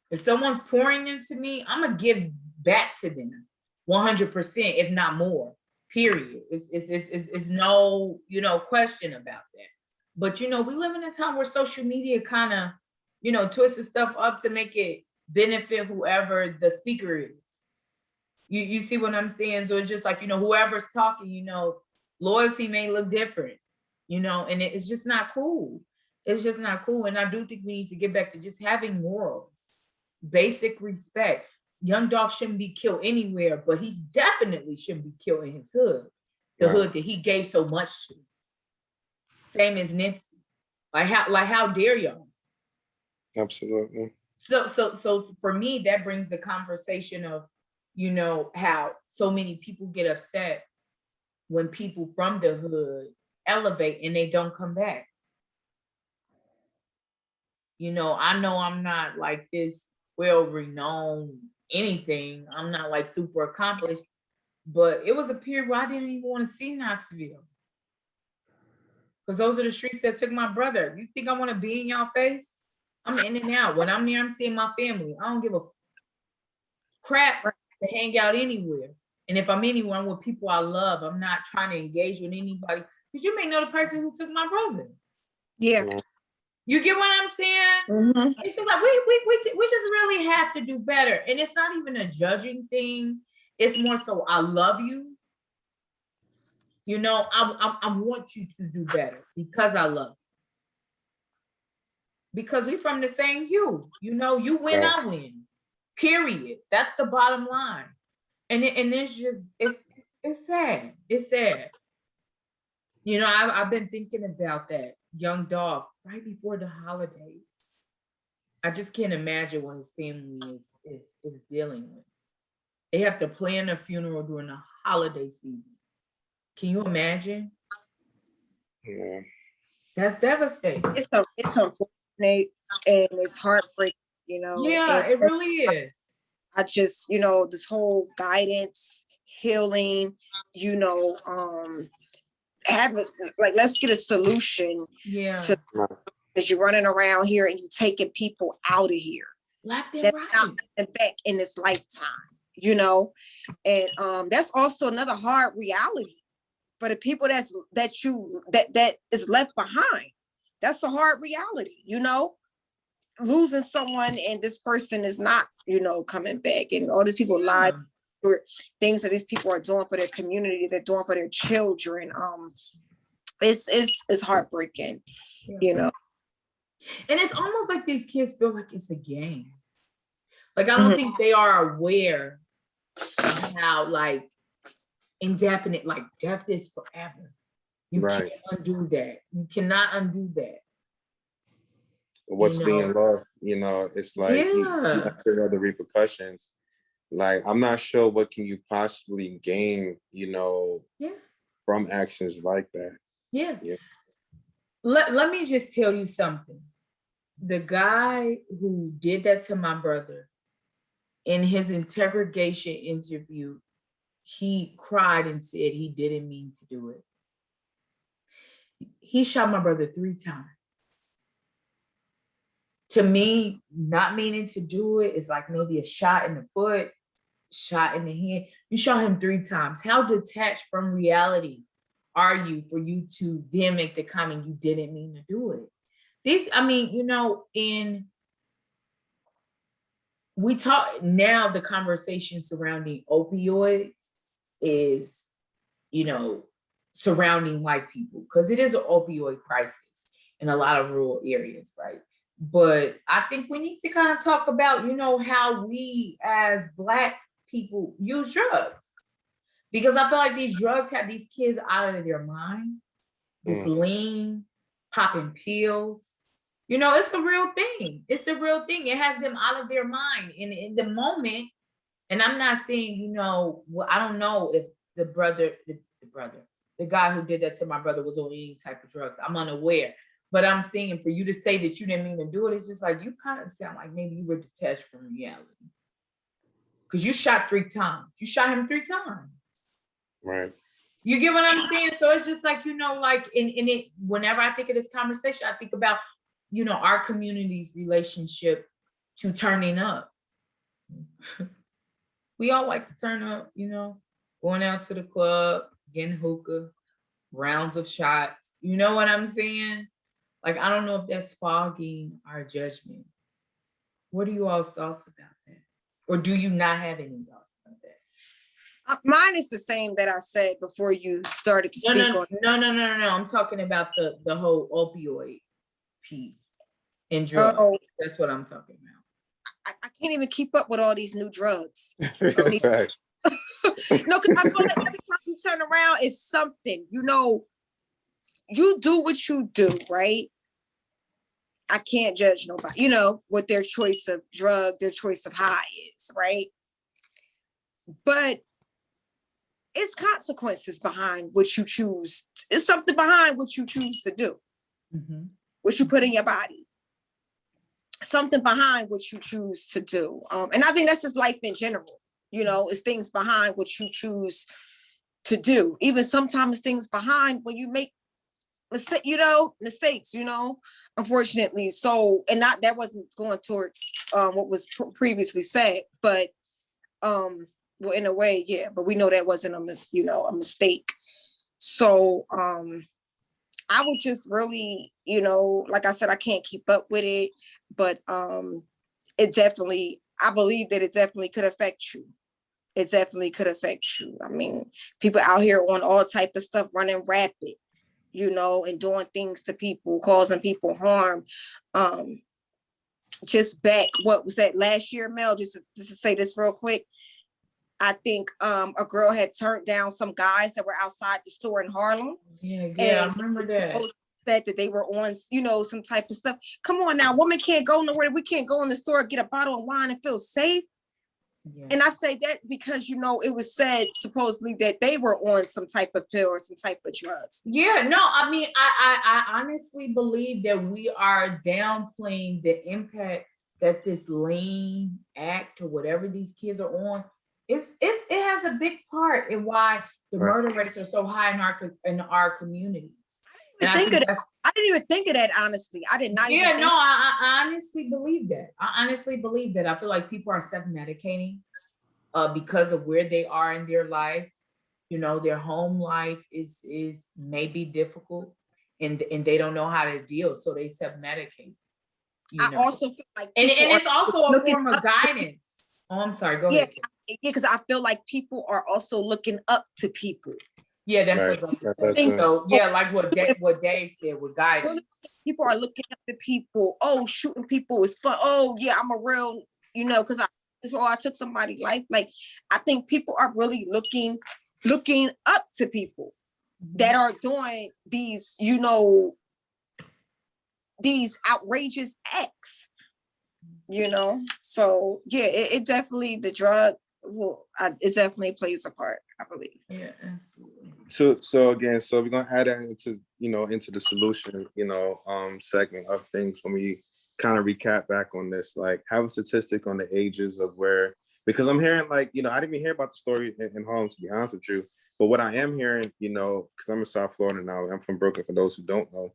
If someone's pouring into me, I'm gonna give back to them 100%, if not more, period. It's no, question about that. But, we live in a time where social media kind of, twists stuff up to make it benefit whoever the speaker is. You see what I'm saying? So it's just like, whoever's talking, loyalty may look different, and it's just not cool. It's just not cool. And I do think we need to get back to just having morals, basic respect. Young Dolph shouldn't be killed anywhere, but he definitely shouldn't be killed in his hood, the hood that he gave so much to. Same as Nipsey. Like how dare y'all? Absolutely. So for me, that brings the conversation of, how so many people get upset when people from the hood elevate and they don't come back. I know I'm not like this well-renowned anything. I'm not like super accomplished, but it was a period where I didn't even want to see Knoxville. Because those are the streets that took my brother. You think I want to be in y'all face? I'm in and out. When I'm there, I'm seeing my family. I don't give a crap to hang out anywhere. And if I'm anywhere, I'm with people I love. I'm not trying to engage with anybody. Because you may know the person who took my brother. Yeah. You get what I'm saying? Mm-hmm. It's just like we just really have to do better. And it's not even a judging thing. It's more so I love you. I want you to do better because I love you. Because we from the same hue. You win, I win. Period. That's the bottom line. And it's just it's sad. It's sad. I've been thinking about that young Dolph right before the holidays. I just can't imagine what his family is is dealing with. They have to plan a funeral during the holiday season. Can you imagine? Yeah. That's devastating. It's unfortunate and it's heartbreaking, you know. Yeah, And it really is. I just, you know, this whole guidance, healing, you know, having like let's get a solution Yeah. to as you're running around here and you're taking people out of here. Left and That's right. not coming back in this lifetime, you know. And that's also another hard reality for the people that is left behind. That's a hard reality, you know, losing someone and this person is not, you know, coming back, and all these people live for things that these people are doing for their community, they're doing for their children. It's heartbreaking, Yeah. you know. And it's almost like these kids feel like it's a game. Like, I don't think they are aware of how, like, indefinite, like, death is forever. You can't undo that. You cannot undo that. What's being lost, you know, it's like you after the repercussions. Like, I'm not sure what can you possibly gain, you know, from actions like that. Yeah. Let me just tell you something. The guy who did that to my brother, in his interrogation interview, he cried and said he didn't mean to do it. He shot my brother 3 times. To me, not meaning to do it is like maybe a shot in the foot, shot in the hand. You shot him 3 times. How detached from reality are you for you to then make the comment you didn't mean to do it? I mean, you know, we talk now, the conversation surrounding opioids is, you know, surrounding white people, because it is an opioid crisis in a lot of rural areas, right? But I think we need to kind of talk about, you know, how we as Black people use drugs. Because I feel like these drugs have these kids out of their mind. This lean, popping pills. You know, it's a real thing. It's a real thing. It has them out of their mind. And in the moment, and I'm not saying, you know, well, I don't know if the guy who did that to my brother was on any type of drugs. I'm unaware. But I'm saying for you to say that you didn't mean to do it, it's just like you kind of sound like maybe you were detached from reality. Because you shot 3 times. You shot him 3 times. Right. You get what I'm saying? So it's just like, you know, like in it, whenever I think of this conversation, I think about, you know, our community's relationship to turning up. We all like to turn up, you know, going out to the club, getting hookah, rounds of shots. You know what I'm saying? Like, I don't know if that's fogging our judgment. What are you all's thoughts about that? Or do you not have any thoughts about that? Mine is the same that I said before you started to speak on. No. I'm talking about the whole opioid piece and drugs. Oh, that's what I'm talking about. I can't even keep up with all these new drugs. No, because I feel like every time you turn around, it's something. You know, you do what you do, right? I can't judge nobody, you know, what their choice of drug, their choice of high is, right? But it's consequences behind what you choose. It's something behind what you choose to do, what you put in your body. Something behind what you choose to do. And I think that's just life in general, you know, it's things behind what you choose to do. Even sometimes things behind when you make mistakes, you know, unfortunately. So, and that wasn't going towards what was previously said, but well, in a way, yeah, but we know that wasn't a mistake. So I would just really, you know, like I said, I can't keep up with it, but it definitely, I believe that it definitely could affect you. It definitely could affect you. I mean, people out here on all type of stuff running rapid, you know, and doing things to people, causing people harm. Just back, what was that last year, Mel? Just to say this real quick. I think a girl had turned down some guys that were outside the store in Harlem. Yeah, I remember that. Said that they were on, you know, some type of stuff. Come on now, women can't go nowhere. We can't go in the store, get a bottle of wine and feel safe. Yeah. And I say that because, you know, it was said supposedly that they were on some type of pill or some type of drugs. Yeah, no, I mean, I honestly believe that we are downplaying the impact that this lean act or whatever these kids are on. It has a big part in why the Right. murder rates are so high in our communities. And I Think think of that. that's, I didn't even think of that, honestly. I did not yeah, even think. no, I honestly believe that. I honestly believe that. I feel like people are self-medicating because of where they are in their life. You know, their home life is maybe difficult, and they don't know how to deal, so they self-medicate. You I know, also feel like and people it's are also a looking form of up. guidance. Oh, I'm sorry. Go Yeah, ahead. because I feel like people are also looking up to people. Yeah, that's Right. what I was That's about to say. it. So yeah, like what Dave said with guidance. People are looking up to people. Oh, shooting people is fun. Oh, yeah, I'm a real, you know, because I took somebody's life. Like, I think people are really looking up to people that are doing these, you know, these outrageous acts, you know. So yeah, it definitely, the drug it definitely plays a part, I believe. Yeah, absolutely. So again, so we're gonna add that into, into the solution, segment of things when we kind of recap back on this, like have a statistic on the ages of where, because I'm hearing like, I didn't even hear about the story in Harlem, to be honest with you. But what I am hearing, because I'm in South Florida now, I'm from Brooklyn, for those who don't know,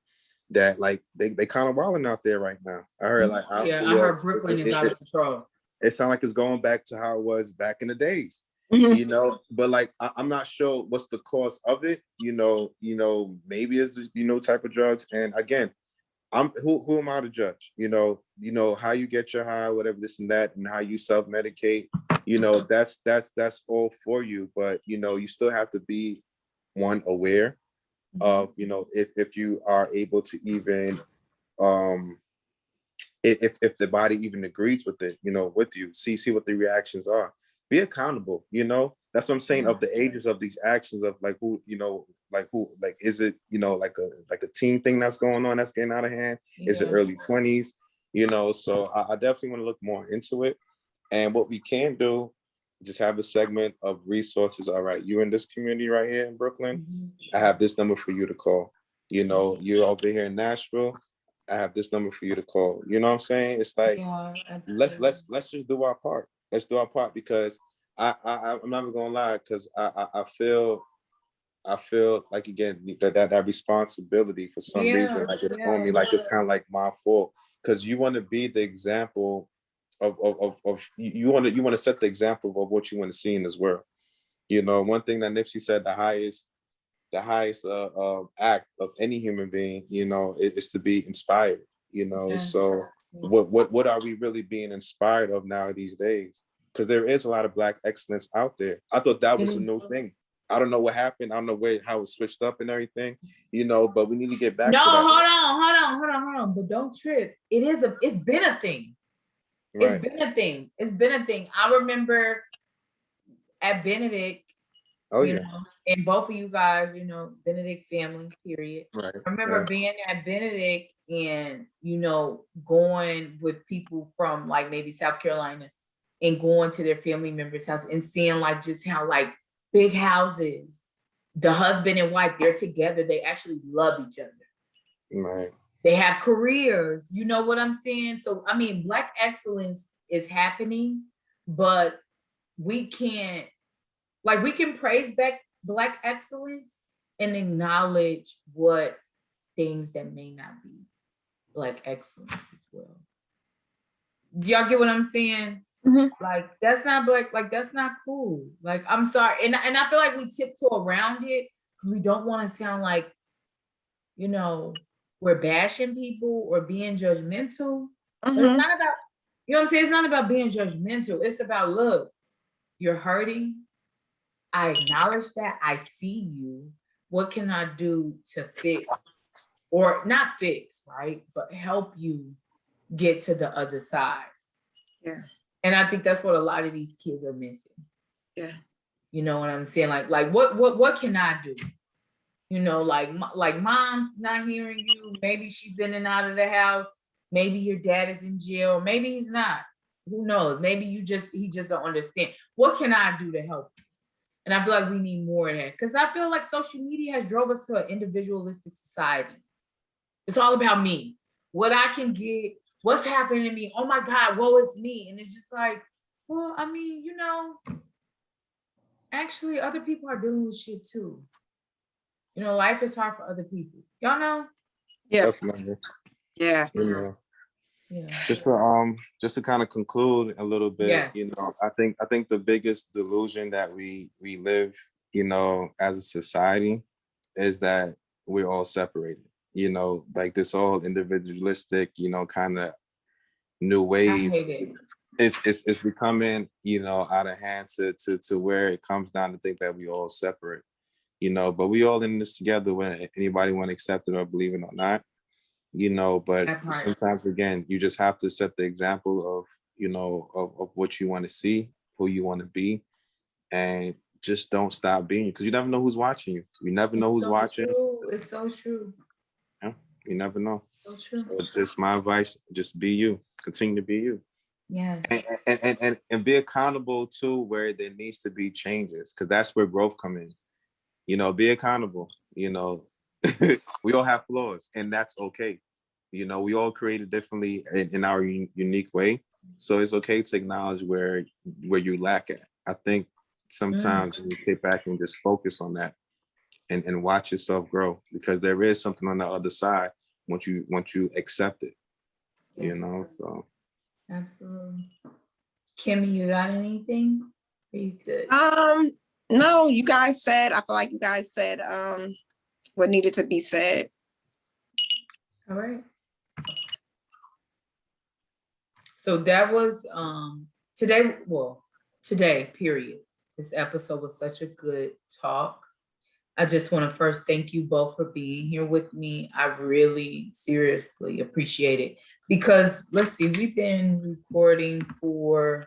that like they kind of wilding out there right now. I heard like, I heard Brooklyn is out of control. It sounds like it's going back to how it was back in the days. But like I'm not sure what's the cause of it. Maybe it's type of drugs. And again, I'm who am I to judge? How you get your high, whatever, this and that, and how you self-medicate. That's all for you. But you still have to be aware of if you are able to even if the body even agrees with it, with you, see what the reactions are. Be accountable, that's what I'm saying, of the ages of these actions, of like who, like is it, like a teen thing that's going on, that's getting out of hand? Is it early 20s? So I definitely want to look more into it. And what we can do, just have a segment of resources. All right, you in this community right here in Brooklyn, I have this number for you to call. You're over here in Nashville, I have this number for you to call. You know what I'm saying? It's like, let's just do our part. Let's do our part, because I'm not even gonna lie, because I feel like, again, that responsibility for some reason, like it's on me, like it's kind of like my fault, because you want to be the example of you want to set the example of what you want to see in this world. One thing that Nipsey said, the highest act of any human being, is to be inspired. So what are we really being inspired of now these days? Because there is a lot of Black excellence out there. I thought that was a new thing. I don't know what happened. I don't know how it switched up and everything, but we need to get back to that. Hold on. But don't trip. It's been a thing. Right. It's been a thing. I remember at Benedict, and both of you guys, Benedict family, period. Right. I remember being at Benedict and, going with people from like maybe South Carolina and going to their family members' house and seeing like just how like big houses, the husband and wife, they're together. They actually love each other. Right. They have careers. You know what I'm saying? So, I mean, Black excellence is happening, but we can praise back Black excellence and acknowledge what things that may not be Black excellence as well. Y'all get what I'm saying? Like, that's not Black, like, that's not cool. Like, I'm sorry. And I feel like we tiptoe around it because we don't want to sound like, we're bashing people or being judgmental. But it's not about, what I'm saying? It's not about being judgmental. It's about, look, you're hurting. I acknowledge that. I see you. What can I do to fix, or not fix, right? But help you get to the other side. Yeah. And I think that's what a lot of these kids are missing. Yeah. You know what I'm saying? Like what can I do? Like mom's not hearing you. Maybe she's in and out of the house. Maybe your dad is in jail. Maybe he's not. Who knows? Maybe he just don't understand. What can I do to help? And I feel like we need more of that because I feel like social media has drove us to an individualistic society. It's all about me, what I can get, what's happening to me. Oh my God, woe is me. And it's just like, well, I mean, actually, other people are dealing with shit too. Life is hard for other people. Y'all know? Yeah, Definitely. yeah. You know, Yeah. just to kind of conclude a little bit, Yes. I think the biggest delusion that we live, as a society is that we're all separated. Like this all individualistic, kind of new I wave. hate it. It's becoming, out of hand to where it comes down to think that we all separate, but we all in this together, when anybody want to accept it or believe it or not. But That part. sometimes again, you just have to set the example of, of what you want to see, who you want to be, and just don't stop being, because you never know who's watching you. You never know It's who's so watching. true. It's so true. Yeah, you never know. So true. So just my advice, just be you. Continue to be you. Yes. And be accountable to where there needs to be changes, because that's where growth come in. Be accountable. We all have flaws, and that's okay. We all created differently in our unique way. So it's okay to acknowledge where you lack at. I think sometimes you sit back and just focus on that and watch yourself grow, because there is something on the other side once you accept it. So Absolutely. Kimmy, you got anything? Are you good? No, you guys said, I feel like you guys said what needed to be said. All right. So that was today, period. This episode was such a good talk. I just want to first thank you both for being here with me. I really seriously appreciate it, because let's see, we've been recording for,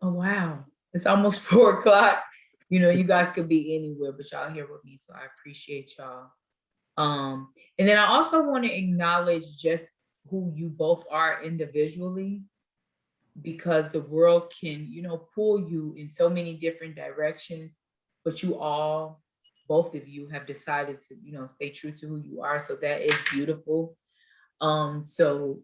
oh wow, it's almost 4 o'clock. You guys could be anywhere, but y'all here with me, so I appreciate y'all. And then I also want to acknowledge just who you both are individually, because the world can, pull you in so many different directions, but both of you have decided to, stay true to who you are. So that is beautiful. So,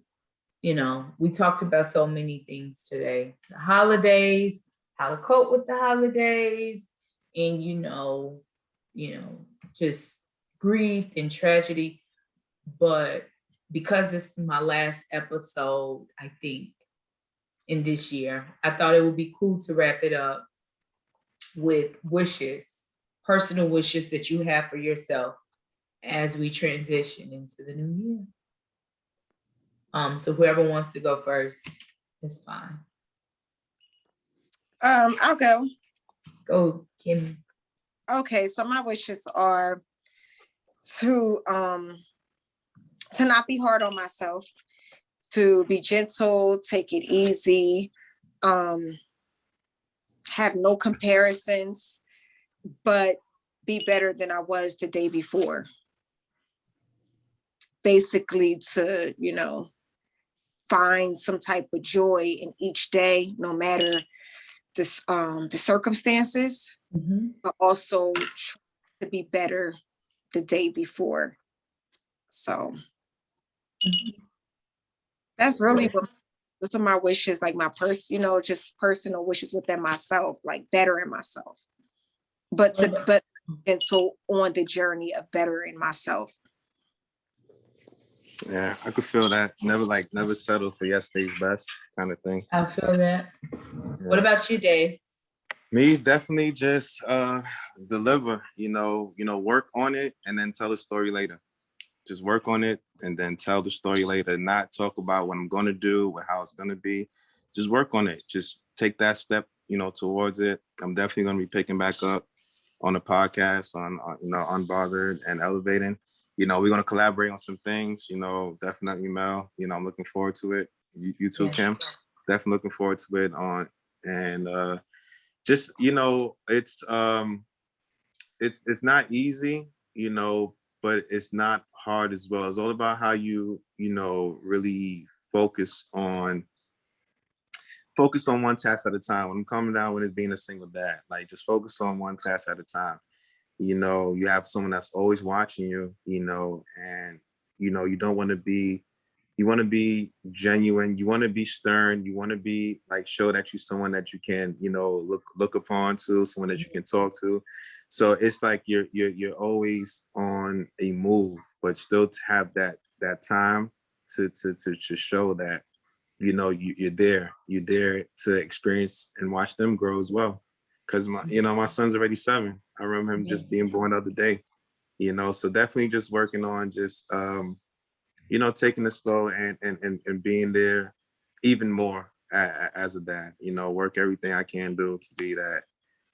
we talked about so many things today, the holidays, how to cope with the holidays, and, just grief and tragedy. But because this is my last episode, I think, in this year, I thought it would be cool to wrap it up with wishes, personal wishes that you have for yourself as we transition into the new year. So whoever wants to go first is fine. I'll go. Go, Kim. Okay, so my wishes are to not be hard on myself, to be gentle, take it easy, have no comparisons, but be better than I was the day before. Basically to, find some type of joy in each day, no matter this, the circumstances, but also to be better the day before. So that's really what those are my wishes, like my just personal wishes within myself, like bettering myself. But so on the journey of bettering myself. yeah, I could feel that. Never settle for yesterday's best kind of thing. I feel that. Yeah. What about you, Dave? Me, definitely just deliver, work on it and then tell the story later. Just work on it and then tell the story later, not talk about what I'm going to do or how it's going to be. Just work on it. Just take that step, towards it. I'm definitely going to be picking back up on the podcast on Unbothered and Elevating. We're going to collaborate on some things, definitely, Mel. I'm looking forward to it. You too, yes. Kim. Definitely looking forward to it and just, it's not easy, but it's not hard as well. It's all about how you, really focus on focus on one task at a time. When I'm coming down with it being a single dad, like just focus on one task at a time. You know, you have someone that's always watching you, you know, and you know, you don't want to be, you want to be genuine, you want to be stern, you want to be like show that you're someone that you can, you know, look upon to, someone that you can talk to. So it's like you're always on a move, but still to have that time to show that, you know, you're there to experience and watch them grow as well. Because my son's already 7. I remember him just being born the other day, you know, so definitely just working on just you know, taking it slow and being there even more as a dad, you know, work everything I can do to be that,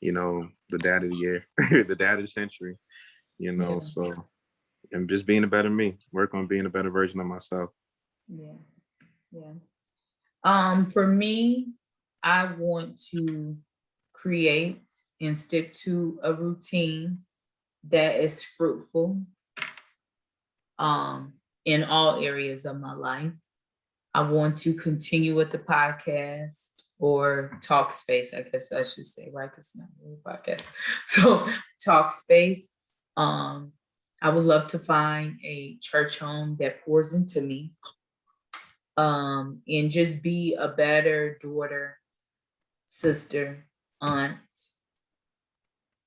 you know, the dad of the year, the dad of the century, you know, Yeah. so, and just being a better me, work on being a better version of myself. Yeah. For me, I want to create and stick to a routine that is fruitful in all areas of my life. I want to continue with the podcast or talk space, I guess I should say, right? Because it's not really a podcast. So talk space. I would love to find a church home that pours into me. And just be a better daughter, sister, aunt,